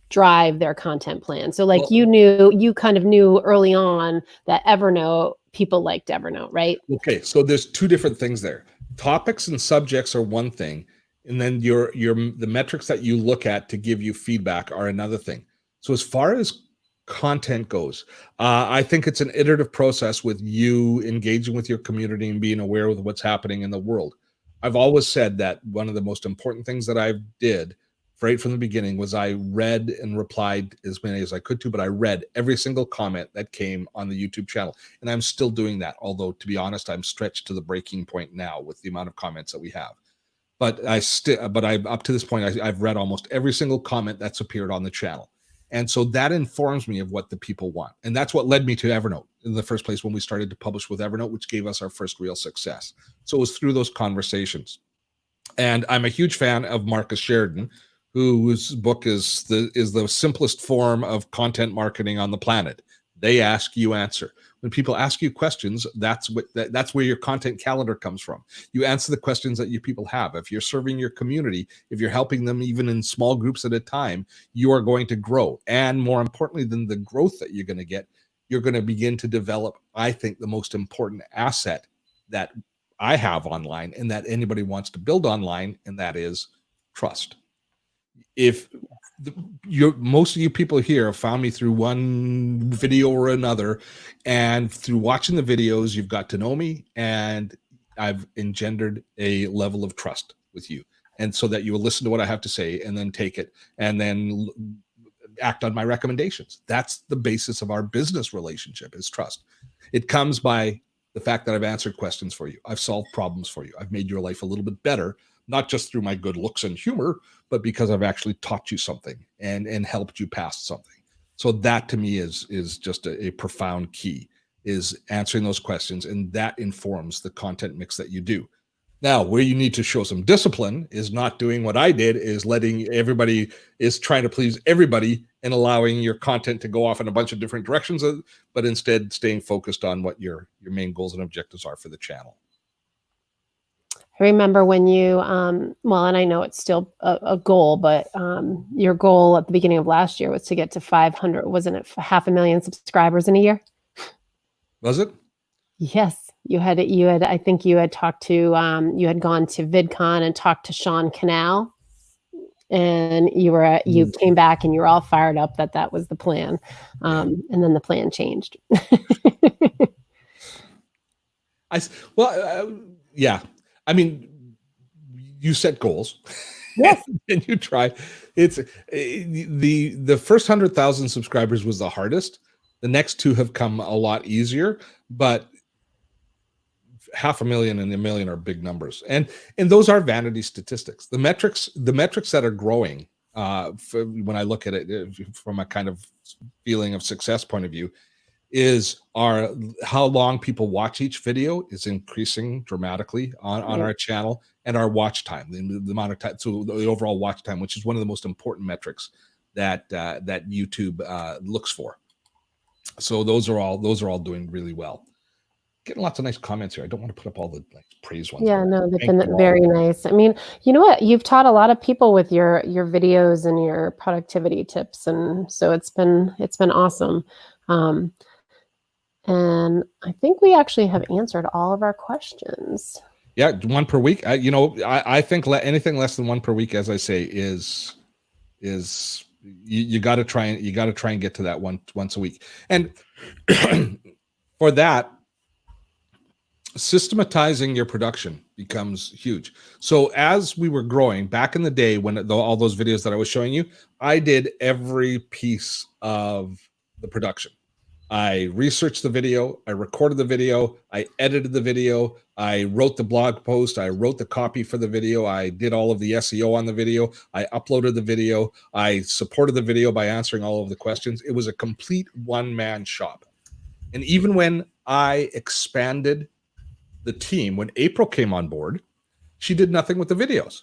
drive their content plan? So like you kind of knew early on that Evernote, people liked Evernote, right? Okay, so there's two different things there. Topics and subjects are one thing, and then the metrics that you look at to give you feedback are another thing. So as far as content goes, I think it's an iterative process with you engaging with your community and being aware of what's happening in the world. I've always said that one of the most important things that I did right from the beginning was I read and replied as many as I could to, but I read every single comment that came on the YouTube channel. And I'm still doing that. Although to be honest, I'm stretched to the breaking point now with the amount of comments that we have. But up to this point, I've read almost every single comment that's appeared on the channel. And so that informs me of what the people want. And that's what led me to Evernote in the first place when we started to publish with Evernote, which gave us our first real success. So it was through those conversations. And I'm a huge fan of Marcus Sheridan, whose book is the simplest form of content marketing on the planet. They ask, you answer. When people ask you questions, that's where your content calendar comes from. You answer the questions that you people have. If you're serving your community, if you're helping them even in small groups at a time, you are going to grow. And more importantly than the growth that you're going to get, you're going to begin to develop, I think, the most important asset that I have online and that anybody wants to build online, and that is trust. If most of you people here have found me through one video or another, and through watching the videos, you've got to know me, and I've engendered a level of trust with you, and so that you will listen to what I have to say and then take it and then act on my recommendations. That's the basis of our business relationship, is trust. It comes by the fact that I've answered questions for you. I've solved problems for you. I've made your life a little bit better, not just through my good looks and humor, but because I've actually taught you something and helped you past something. So that to me is just a profound key, is answering those questions, and that informs the content mix that you do. Now, where you need to show some discipline is not doing what I did, is trying to please everybody and allowing your content to go off in a bunch of different directions, but instead staying focused on what your main goals and objectives are for the channel. I remember when you, well, and I know it's still a goal, but your goal at the beginning of last year was to get to 500, wasn't it 500,000 subscribers in a year? Was it? Yes, I think you had talked to, you had gone to VidCon and talked to Sean Canal, and you came back and you were all fired up that that was the plan. And then the plan changed. Yeah. I mean, you set goals. Yes. And you try. It's the first 100,000 subscribers was the hardest. The next two have come a lot easier, but 500,000 and 1,000,000 are big numbers, and those are vanity statistics. The metrics that are growing, when I look at it from a kind of feeling of success point of view, are how long people watch each video is increasing dramatically on our channel, and our watch time, the amount of time, so the overall watch time, which is one of the most important metrics that YouTube looks for. So those are all doing really well. Getting lots of nice comments here. I don't want to put up all the praise ones. Yeah, no, they've been very nice. I mean, you know what? You've taught a lot of people with your videos and your productivity tips, and so it's been awesome. And I think we actually have answered all of our questions. Yeah, one per week. I think anything less than one per week, as I say, is you got to try and get to that once a week. And for that, systematizing your production becomes huge. So as we were growing back in the day, when all those videos that I was showing you, I did every piece of the production. I researched the video, I recorded the video, I edited the video, I wrote the blog post, I wrote the copy for the video, I did all of the SEO on the video, I uploaded the video, I supported the video by answering all of the questions. It was a complete one-man shop. And even when I expanded the team, when April came on board, she did nothing with the videos.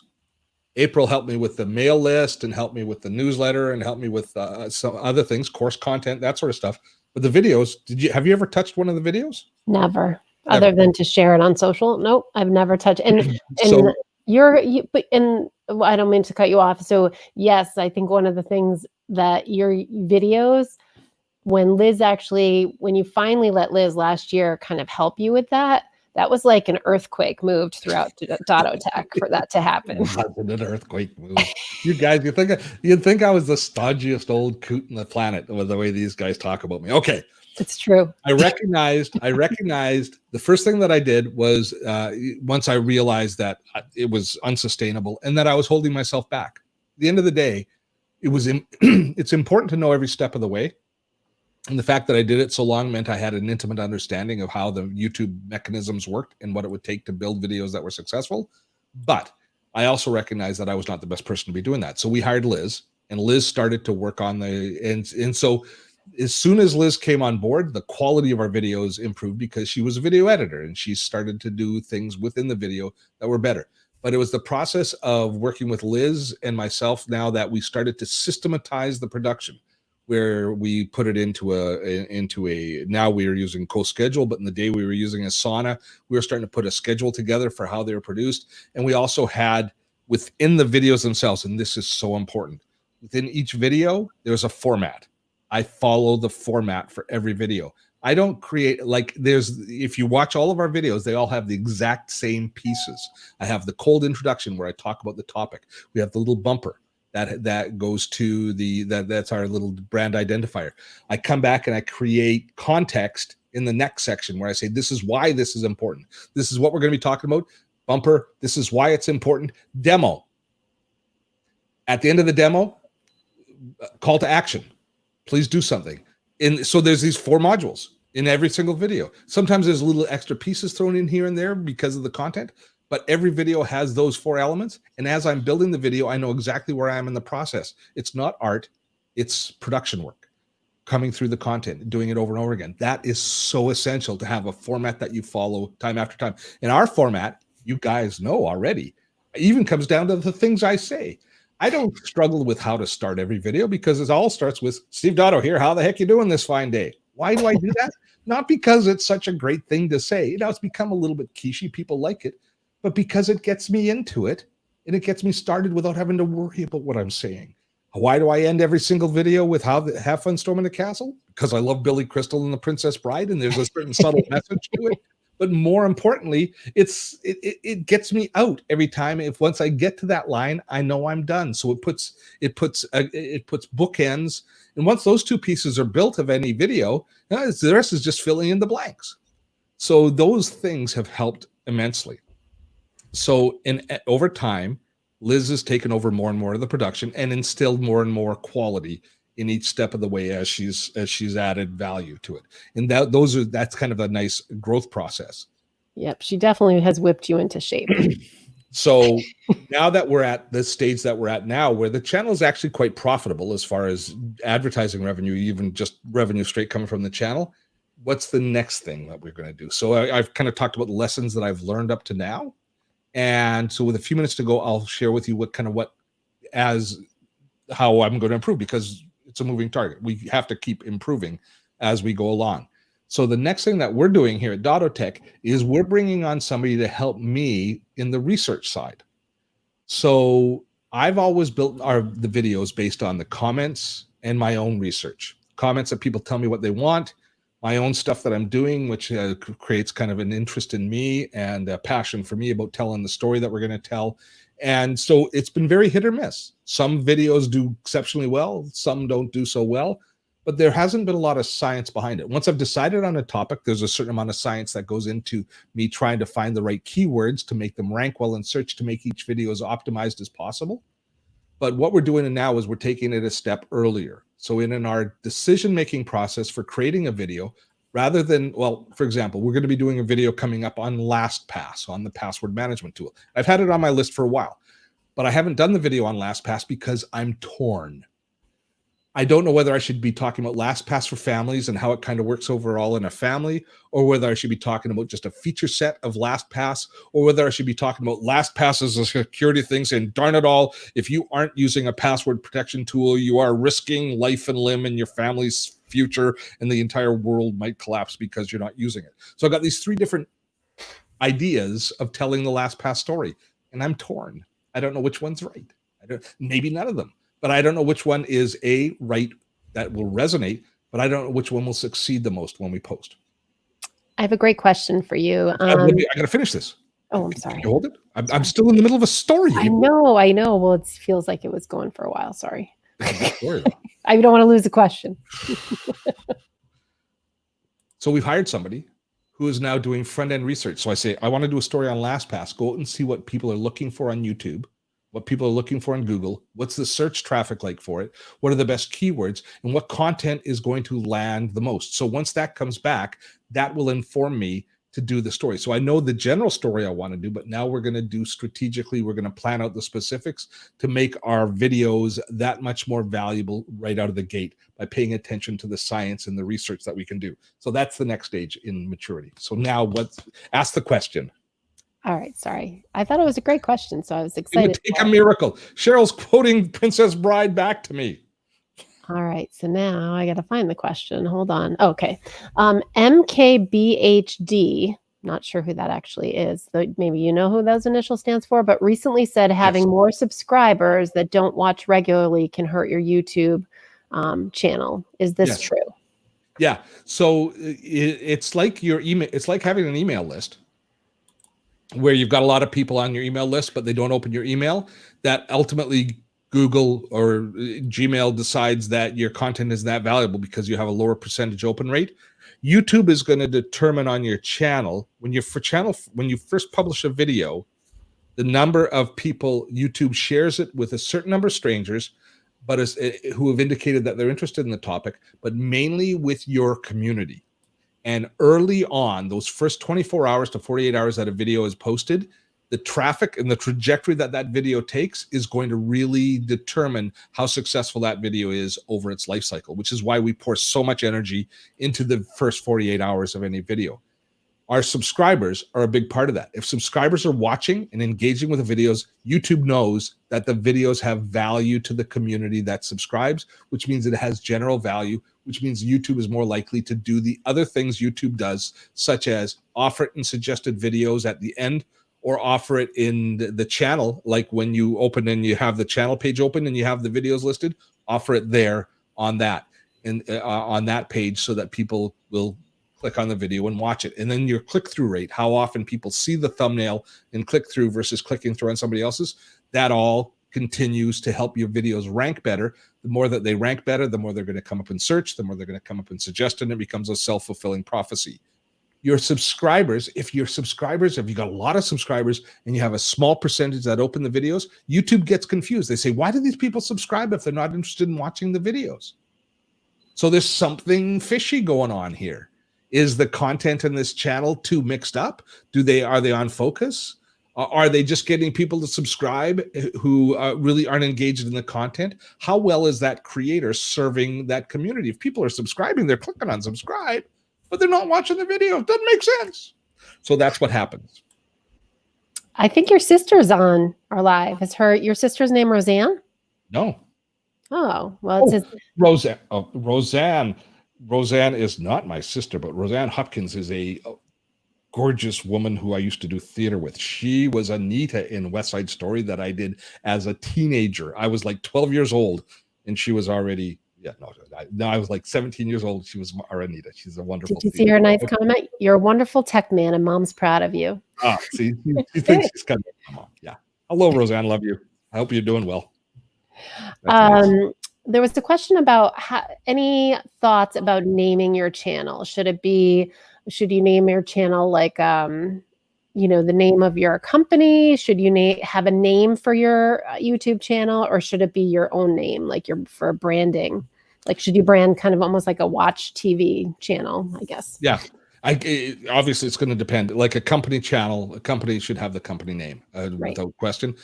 April helped me with the mail list and helped me with the newsletter and helped me with some other things, course content, that sort of stuff. But the videos, have you ever touched one of the videos? Never. Other than to share it on social. Nope, I've never touched. And So, I don't mean to cut you off. So yes, I think one of the things that your videos, when you finally let Liz last year kind of help you with that was like an earthquake moved throughout Dottotech for that to happen. An earthquake move. You guys, you'd think I was the stodgiest old coot in the planet with the way these guys talk about me. Okay. It's true. I recognized the first thing that I did was once I realized that it was unsustainable and that I was holding myself back. At the end of the day, it's important to know every step of the way. And the fact that I did it so long meant I had an intimate understanding of how the YouTube mechanisms worked and what it would take to build videos that were successful. But I also recognized that I was not the best person to be doing that. So we hired Liz, and Liz started to work on and so as soon as Liz came on board, the quality of our videos improved because she was a video editor and she started to do things within the video that were better. But it was the process of working with Liz and myself now that we started to systematize the production, where we put it into a now we are using CoSchedule, but in the day we were using Asana. We were starting to put a schedule together for how they were produced. And we also had within the videos themselves, and this is so important, within each video, there's a format. I follow the format for every video. I don't create if you watch all of our videos, they all have the exact same pieces. I have the cold introduction where I talk about the topic. We have the little bumper that goes to that's our little brand identifier. I come back and I create context in the next section where I say, this is why this is important. This is what we're going to be talking about. Bumper, this is why it's important. Demo. At the end of the demo, call to action. Please do something. And so there's these 4 modules in every single video. Sometimes there's little extra pieces thrown in here and there because of the content, but every video has those 4 elements. And as I'm building the video, I know exactly where I am in the process. It's not art, it's production work, coming through the content, doing it over and over again. That is so essential to have a format that you follow time after time. In our format, you guys know already, it even comes down to the things I say. I don't struggle with how to start every video because it all starts with Steve Dotto here. How the heck you doing this fine day? Why do I do that? Not because it's such a great thing to say. It's become a little bit quiche. People like it. but because it gets me into it and it gets me started without having to worry about what I'm saying. Why do I end every single video with have fun storming the castle? Because I love Billy Crystal and the Princess Bride, and there's a certain subtle message to it. But more importantly, it gets me out every time. If once I get to that line, I know I'm done. So it puts bookends. And once those two pieces are built of any video, the rest is just filling in the blanks. So those things have helped immensely. So over time, Liz has taken over more and more of the production and instilled more and more quality in each step of the way as she's added value to it. And that's kind of a nice growth process. Yep, she definitely has whipped you into shape. So now that we're at the stage that we're at now, where the channel is actually quite profitable as far as advertising revenue, even just revenue straight coming from the channel, what's the next thing that we're going to do? So I've kind of talked about the lessons that I've learned up to now. And so with a few minutes to go, I'll share with you how I'm going to improve, because it's a moving target. We have to keep improving as we go along. So the next thing that we're doing here at Dottotech is we're bringing on somebody to help me in the research side. So I've always built the videos based on the comments and my own research. Comments that people tell me what they want, my own stuff that I'm doing, which creates kind of an interest in me and a passion for me about telling the story that we're going to tell. And so it's been very hit or miss. Some videos do exceptionally well, some don't do so well, but there hasn't been a lot of science behind it. Once I've decided on a topic, there's a certain amount of science that goes into me trying to find the right keywords to make them rank well in search, to make each video as optimized as possible. But what we're doing now is we're taking it a step earlier. So in our decision-making process for creating a video, rather than, well, for example, we're going to be doing a video coming up on LastPass, on the password management tool. I've had it on my list for a while, but I haven't done the video on LastPass because I'm torn. I don't know whether I should be talking about LastPass for families and how it kind of works overall in a family, or whether I should be talking about just a feature set of LastPass, or whether I should be talking about LastPass as a security thing, saying, darn it all, if you aren't using a password protection tool, you are risking life and limb in your family's future, and the entire world might collapse because you're not using it. So I've got these three different ideas of telling the LastPass story, and I'm torn. I don't know which one's right. Maybe none of them. But I don't know which one is right that will resonate, but I don't know which one will succeed the most when we post. I have a great question for you. I got to finish this. Oh, I'm sorry. Can you hold it? I'm still in the middle of a story. I know. Well, it feels like it was going for a while. Sorry. Story, I don't want to lose the question. So we've hired somebody who is now doing front-end research. So I say, I want to do a story on LastPass. Go out and see what people are looking for on YouTube, what people are looking for on Google, what's the search traffic like for it, what are the best keywords, and what content is going to land the most. So once that comes back, that will inform me to do the story. So I know the general story I want to do, but now we're going to do strategically, we're going to plan out the specifics to make our videos that much more valuable right out of the gate by paying attention to the science and the research that we can do. So that's the next stage in maturity. So now ask the question. All right, sorry. I thought it was a great question, so I was excited. It would take a miracle. Cheryl's quoting Princess Bride back to me. All right, so now I got to find the question. Hold on. Okay. MKBHD, not sure who that actually is. Maybe you know who those initials stands for, but recently said having more subscribers that don't watch regularly can hurt your YouTube channel. Is this true? Yeah. So it's like your email. It's like having an email list where you've got a lot of people on your email list, but they don't open your email. That ultimately Google or Gmail decides that your content is that valuable because you have a lower percentage open rate. YouTube is going to determine on your channel when you first publish a video, the number of people YouTube shares it with a certain number of strangers, but who have indicated that they're interested in the topic, but mainly with your community. And early on, those first 24 hours to 48 hours that a video is posted, the traffic and the trajectory that video takes is going to really determine how successful that video is over its life cycle, which is why we pour so much energy into the first 48 hours of any video. Our subscribers are a big part of that. If subscribers are watching and engaging with the videos, YouTube knows that the videos have value to the community that subscribes, which means it has general value, which means YouTube is more likely to do the other things YouTube does, such as offer it in suggested videos at the end, or offer it in the channel. Like when you open and you have the channel page open and you have the videos listed, offer it there on that on that page so that people will click on the video and watch it. And then your click-through rate, how often people see the thumbnail and click through versus clicking through on somebody else's, that all continues to help your videos rank better. The more that they rank better, the more they're going to come up in search, the more they're going to come up in suggestion. It becomes a self-fulfilling prophecy. Your subscribers, if you got a lot of subscribers and you have a small percentage that open the videos, YouTube gets confused. They say, why do these people subscribe if they're not interested in watching the videos? So there's something fishy going on here. Is the content in this channel too mixed up? Are they on focus? Are they just getting people to subscribe who really aren't engaged in the content? How well is that creator serving that community? If people are subscribing, they're clicking on subscribe, but they're not watching the video. It doesn't make sense. So that's what happens. I think your sister's on our live. Is your sister's name Roseanne? No. Oh, well, it's Roseanne. Oh, Roseanne. Roseanne is not my sister, but Roseanne Hopkins is a gorgeous woman who I used to do theater with. She was Anita in West Side Story that I did as a teenager. I was like 12 years old, and she was already, I was like 17 years old. She was our Anita. She's a wonderful. Did you see her nice comment? You're a wonderful tech man, and Mom's proud of you. See, she thinks she's kind of mom. Yeah. Hello, Roseanne. Love you. I hope you're doing well. Nice. There was a question about any thoughts about naming your channel. Should you name your channel like, the name of your company? Should you have a name for your YouTube channel, or should it be your own name, like for branding? Like, should you brand kind of almost like a watch TV channel, I guess? Yeah. Obviously, it's going to depend. Like a company channel, a company should have the company name without question.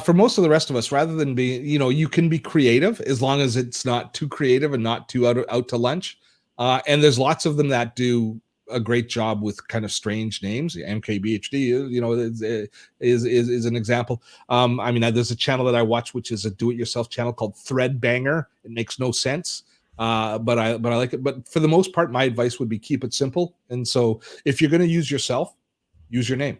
For most of the rest of us, rather than you can be creative as long as it's not too creative and not too out to lunch. And there's lots of them that do a great job with kind of strange names. MKBHD, is an example. There's a channel that I watch, which is a do-it-yourself channel called Thread Banger. It makes no sense. But I like it. But for the most part, my advice would be keep it simple. And so if you're going to use yourself, use your name.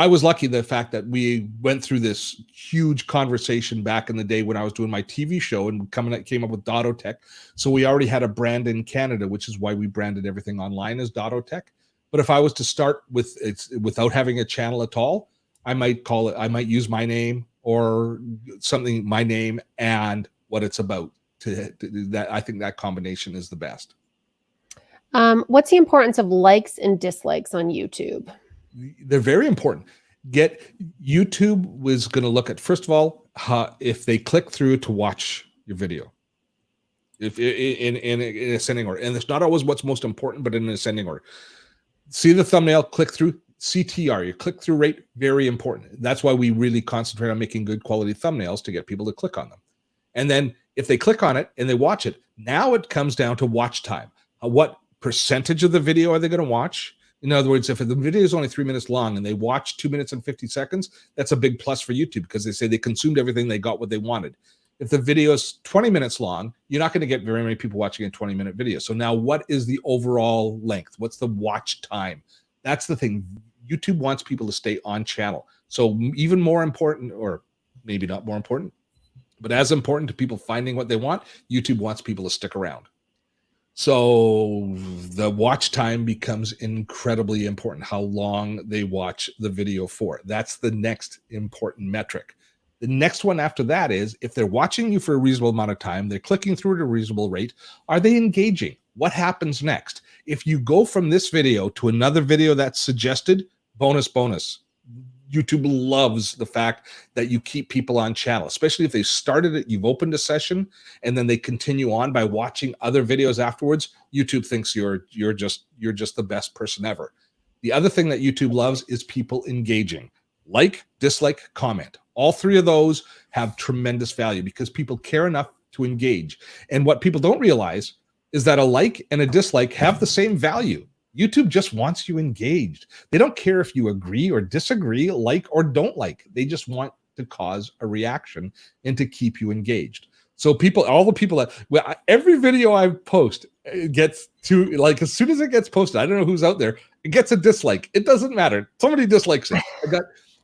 I was lucky the fact that we went through this huge conversation back in the day when I was doing my TV show and came up with Dottotech. So we already had a brand in Canada, which is why we branded everything online as Dottotech. But if I was to start without having a channel at all, I might use my name or something, my name and what it's about. I think that combination is the best. What's the importance of likes and dislikes on YouTube? They're very important. YouTube was going to look at, first of all, if they click through to watch your video, if in ascending order, and it's not always what's most important, but in an ascending order. See the thumbnail, click through, CTR, your click through rate, very important. That's why we really concentrate on making good quality thumbnails to get people to click on them. And then if they click on it and they watch it, now it comes down to watch time. What percentage of the video are they going to watch? In other words, if the video is only 3 minutes long and they watch 2 minutes and 50 seconds, that's a big plus for YouTube because they say they consumed everything, they got what they wanted. If the video is 20 minutes long, you're not going to get very many people watching a 20-minute video. So now what is the overall length? What's the watch time? That's the thing. YouTube wants people to stay on channel. So even more important, or maybe not more important, but as important to people finding what they want, YouTube wants people to stick around. So the watch time becomes incredibly important, how long they watch the video for. That's the next important metric. The next one after that is, if they're watching you for a reasonable amount of time, they're clicking through at a reasonable rate, are they engaging? What happens next? If you go from this video to another video that's suggested, bonus. YouTube loves the fact that you keep people on channel, especially if they started it, you've opened a session, and then they continue on by watching other videos afterwards. YouTube thinks you're just the best person ever. The other thing that YouTube loves is people engaging. Like, dislike, comment. All three of those have tremendous value because people care enough to engage. And what people don't realize is that a like and a dislike have the same value. YouTube just wants you engaged. They don't care if you agree or disagree, like or don't like. They just want to cause a reaction and to keep you engaged. So all the people that, every video I post, it gets to, like, as soon as it gets posted, I don't know who's out there, it gets a dislike. It doesn't matter. Somebody dislikes it.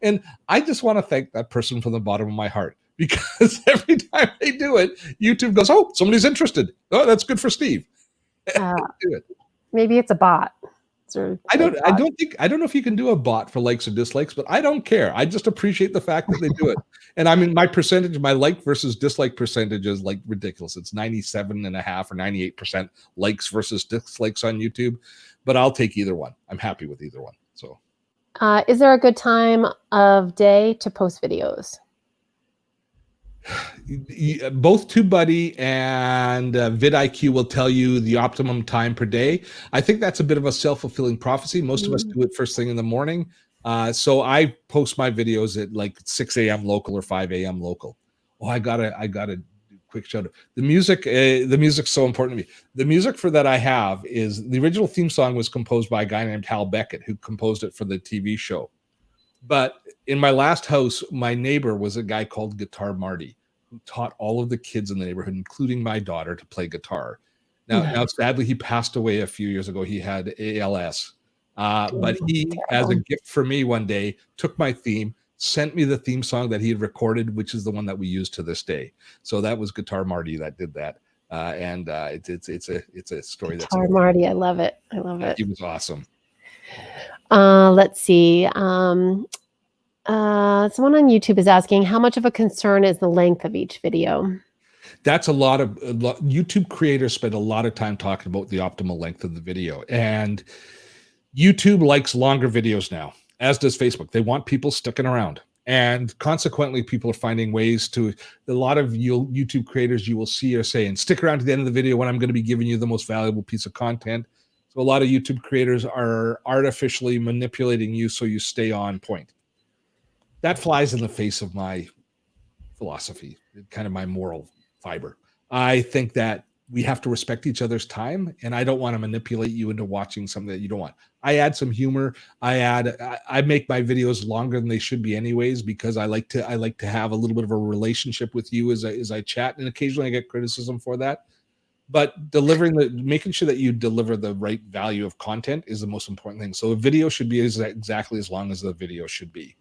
And I just want to thank that person from the bottom of my heart, because every time they do it, YouTube goes, oh, somebody's interested. Oh, that's good for Steve. Uh, Do it. maybe it's a bot. I don't know if you can do a bot for likes or dislikes, but I don't care. I just appreciate the fact that they do it. And I mean, my percentage, my like versus dislike percentage is like ridiculous. It's 97.5 or 98% likes versus dislikes on YouTube, but I'll take either one. I'm happy with either one. So, is there a good time of day to post videos? both TubeBuddy and vidIQ will tell you the optimum time per day. I think that's a bit of a self-fulfilling prophecy. Most of us do it first thing in the morning. So I post my videos at like 6 a.m. local or 5 a.m. local. Oh, I gotta quick shout out. The music's so important to me. The music for that I have is the original theme song was composed by a guy named Hal Beckett, who composed it for the TV show. But in my last house, my neighbor was a guy called Guitar Marty, who taught all of the kids in the neighborhood, including my daughter, to play guitar. Now, sadly, he passed away a few years ago. He had ALS. But he, as a gift for me one day, took my theme, sent me the theme song that he had recorded, which is the one that we use to this day. So that was Guitar Marty that did that. It's a story. Guitar Marty, I love it. I love it. He was awesome. Let's see. Someone on YouTube is asking, how much of a concern is the length of each video? That's a lot. YouTube creators spend a lot of time talking about the optimal length of the video, and YouTube likes longer videos now, as does Facebook. They want people sticking around, and consequently, people are finding ways to. A lot of YouTube creators you will see are saying, "Stick around to the end of the video when I'm going to be giving you the most valuable piece of content." So a lot of YouTube creators are artificially manipulating you so you stay on point. That flies in the face of my philosophy, kind of my moral fiber. I think that we have to respect each other's time, and I don't want to manipulate you into watching something that you don't want. I add some humor. I make my videos longer than they should be anyways, because I like to have a little bit of a relationship with you as I chat, and occasionally I get criticism for that. But making sure that you deliver the right value of content is the most important thing. So a video should be exactly as long as the video should be.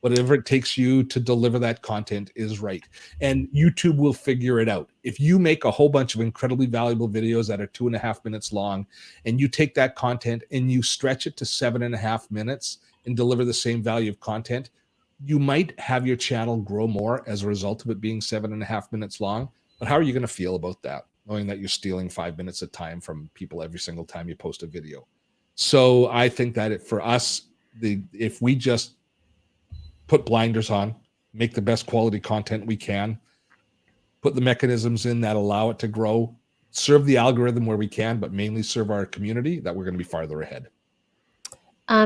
Whatever it takes you to deliver that content is right. And YouTube will figure it out. If you make a whole bunch of incredibly valuable videos that are 2.5 minutes long, and you take that content and you stretch it to 7.5 minutes and deliver the same value of content, you might have your channel grow more as a result of it being 7.5 minutes long. But how are you going to feel about that, knowing that you're stealing 5 minutes of time from people every single time you post a video? So I think that for us, if we just put blinders on, make the best quality content we can, put the mechanisms in that allow it to grow, serve the algorithm where we can, but mainly serve our community, that we're going to be farther ahead.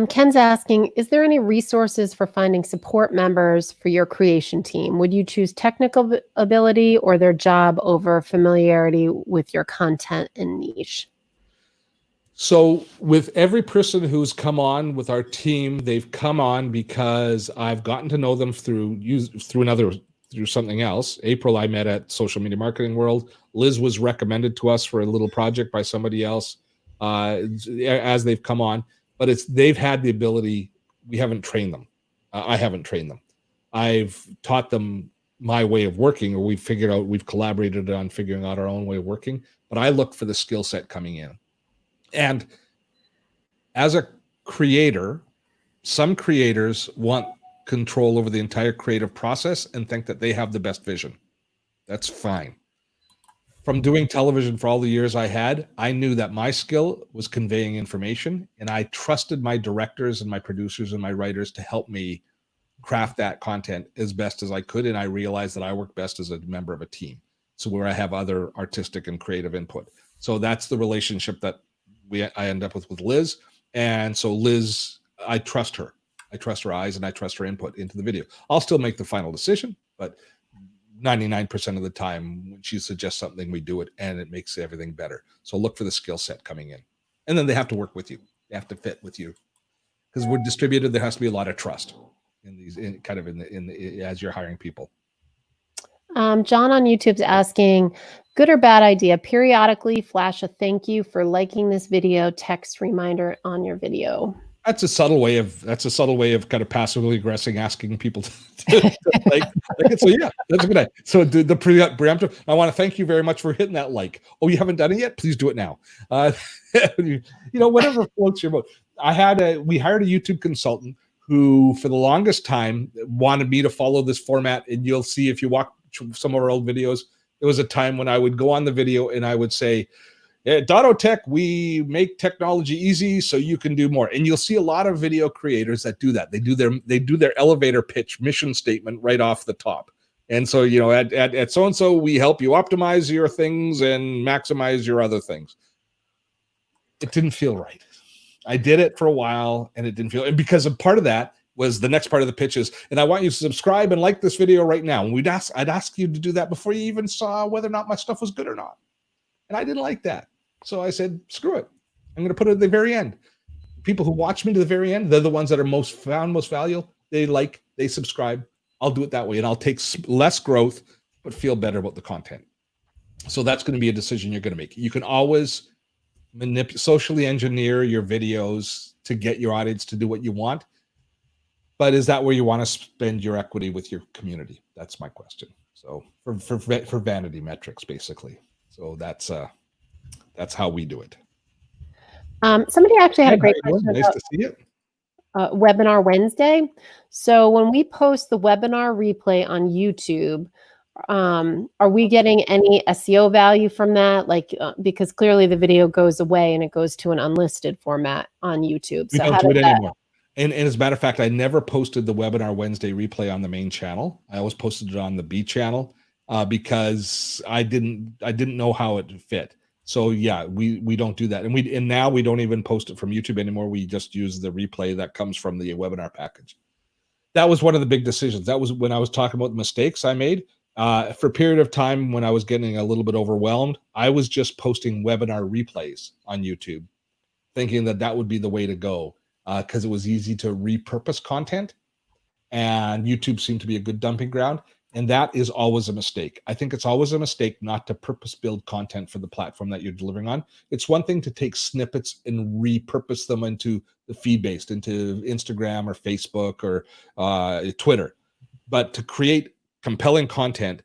Ken's asking, is there any resources for finding support members for your creation team? Would you choose technical ability or their job over familiarity with your content and niche? So with every person who's come on with our team, they've come on because I've gotten to know them through something else. April, I met at Social Media Marketing World. Liz was recommended to us for a little project by somebody else as they've come on. But they've had the ability. We haven't trained them. I haven't trained them. I've taught them my way of working, or we've collaborated on figuring out our own way of working. But I look for the skill set coming in. And as a creator, some creators want control over the entire creative process and think that they have the best vision. That's fine. From doing television for all the years I had, I knew that my skill was conveying information, and I trusted my directors and my producers and my writers to help me craft that content as best as I could. And I realized that I work best as a member of a team. So where I have other artistic and creative input. So that's the relationship that I end up with Liz. And so Liz, I trust her. I trust her eyes and I trust her input into the video. I'll still make the final decision, but 99% of the time when she suggests something, we do it and it makes everything better. So look for the skill set coming in. And then they have to work with you. They have to fit with you. Because we're distributed, there has to be a lot of trust as you're hiring people. John on YouTube's asking, Good or bad idea, periodically flash a thank you for liking this video text reminder on your video. That's a subtle way of kind of passively aggressing, asking people to like it. So yeah, that's a good idea. So the preemptive, I want to thank you very much for hitting that like. Oh, you haven't done it yet? Please do it now. You know, whatever floats your boat. We hired a YouTube consultant who for the longest time wanted me to follow this format. And you'll see if you watch some of our old videos, there was a time when I would go on the video and I would say, at Dottotech, we make technology easy so you can do more. And you'll see a lot of video creators that do that. They do their elevator pitch mission statement right off the top. And so, you know, at so-and-so, we help you optimize your things and maximize your other things. It didn't feel right. I did it for a while and it didn't feel, and because a part of that was the next part of the pitch is, and I want you to subscribe and like this video right now. And I'd ask you to do that before you even saw whether or not my stuff was good or not. And I didn't like that. So I said, screw it. I'm going to put it at the very end. People who watch me to the very end, they're the ones that are most valuable. They subscribe. I'll do it that way. And I'll take less growth, but feel better about the content. So that's going to be a decision you're going to make. You can always socially engineer your videos to get your audience to do what you want. But is that where you want to spend your equity with your community? That's my question. So for vanity metrics, basically. So that's how we do it. Somebody actually had a great question. Nice to see you. Webinar Wednesday. So when we post the webinar replay on YouTube, are we getting any SEO value from that? Like, because clearly the video goes away and it goes to an unlisted format on YouTube. We don't do it anymore. And as a matter of fact, I never posted the Webinar Wednesday replay on the main channel. I always posted it on the B channel because I didn't know how it fit. So yeah, we don't do that. And now we don't even post it from YouTube anymore. We just use the replay that comes from the webinar package. That was one of the big decisions. That was when I was talking about the mistakes I made. For a period of time when I was getting a little bit overwhelmed, I was just posting webinar replays on YouTube, thinking that would be the way to go because it was easy to repurpose content, and YouTube seemed to be a good dumping ground. And that is always a mistake. I think it's always a mistake not to purpose build content for the platform that you're delivering on. It's one thing to take snippets and repurpose them into the feed-based, into Instagram or Facebook or Twitter. But to create compelling content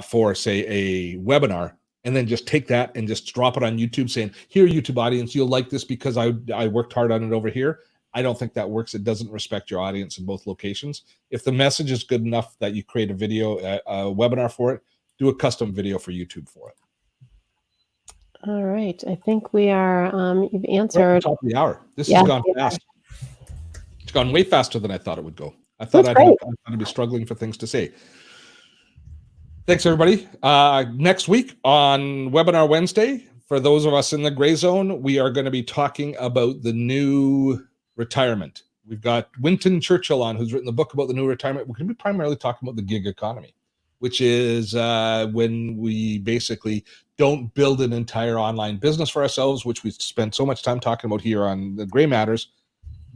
for, say, a webinar, and then just take that and just drop it on YouTube saying, here, YouTube audience, you'll like this because I worked hard on it over here. I don't think that works. It doesn't respect your audience in both locations. If the message is good enough that you create a video, a webinar for it, do a custom video for YouTube for it. All right. I think we are, you've answered. Top of the hour. This has gone fast. It's gone way faster than I thought it would go. I thought I'd be struggling for things to say. Thanks, everybody. Next week on Webinar Wednesday, for those of us in the gray zone, we are going to be talking about the new retirement. We've got Winton Churchill on, who's written the book about the new retirement. We're going to be primarily talking about the gig economy, which is when we basically don't build an entire online business for ourselves, which we spend so much time talking about here on the Gray Matters.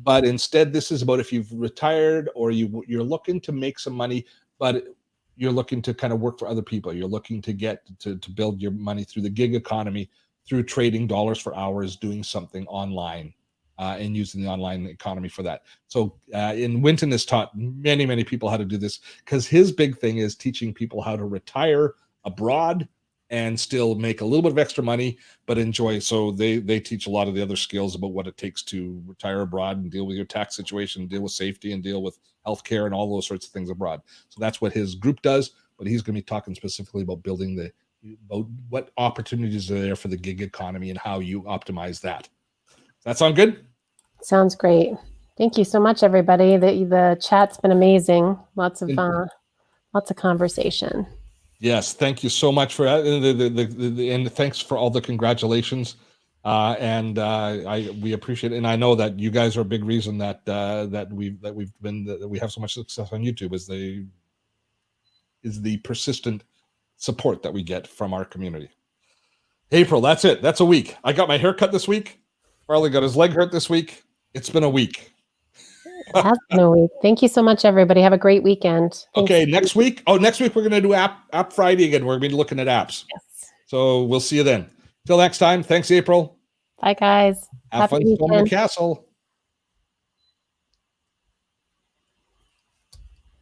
But instead, this is about if you've retired or you're looking to make some money, but you're looking to kind of work for other people. You're looking to get to build your money through the gig economy, through trading dollars for hours, doing something online. And using the online economy for that. So Winton has taught many, many people how to do this because his big thing is teaching people how to retire abroad and still make a little bit of extra money, but enjoy. So they teach a lot of the other skills about what it takes to retire abroad and deal with your tax situation, deal with safety, and deal with healthcare and all those sorts of things abroad. So that's what his group does, but he's going to be talking specifically about building about what opportunities are there for the gig economy and how you optimize that. Does that sound good? Sounds great. Thank you so much, everybody. The chat's been amazing. Lots of conversation. Yes, thank you so much for that, and thanks for all the congratulations. We appreciate it, and I know that you guys are a big reason that we have so much success on YouTube is the persistent support that we get from our community. April, that's it. That's a week. I got my hair cut this week. Farley got his leg hurt this week. It's been a week. It has been a week. Thank you so much, everybody. Have a great weekend. Thanks. Okay, next week we're going to do App Friday again. We're going to be looking at apps. Yes. So we'll see you then. Till next time. Thanks, April. Bye, guys. Have Happy fun storming the weekend. castle.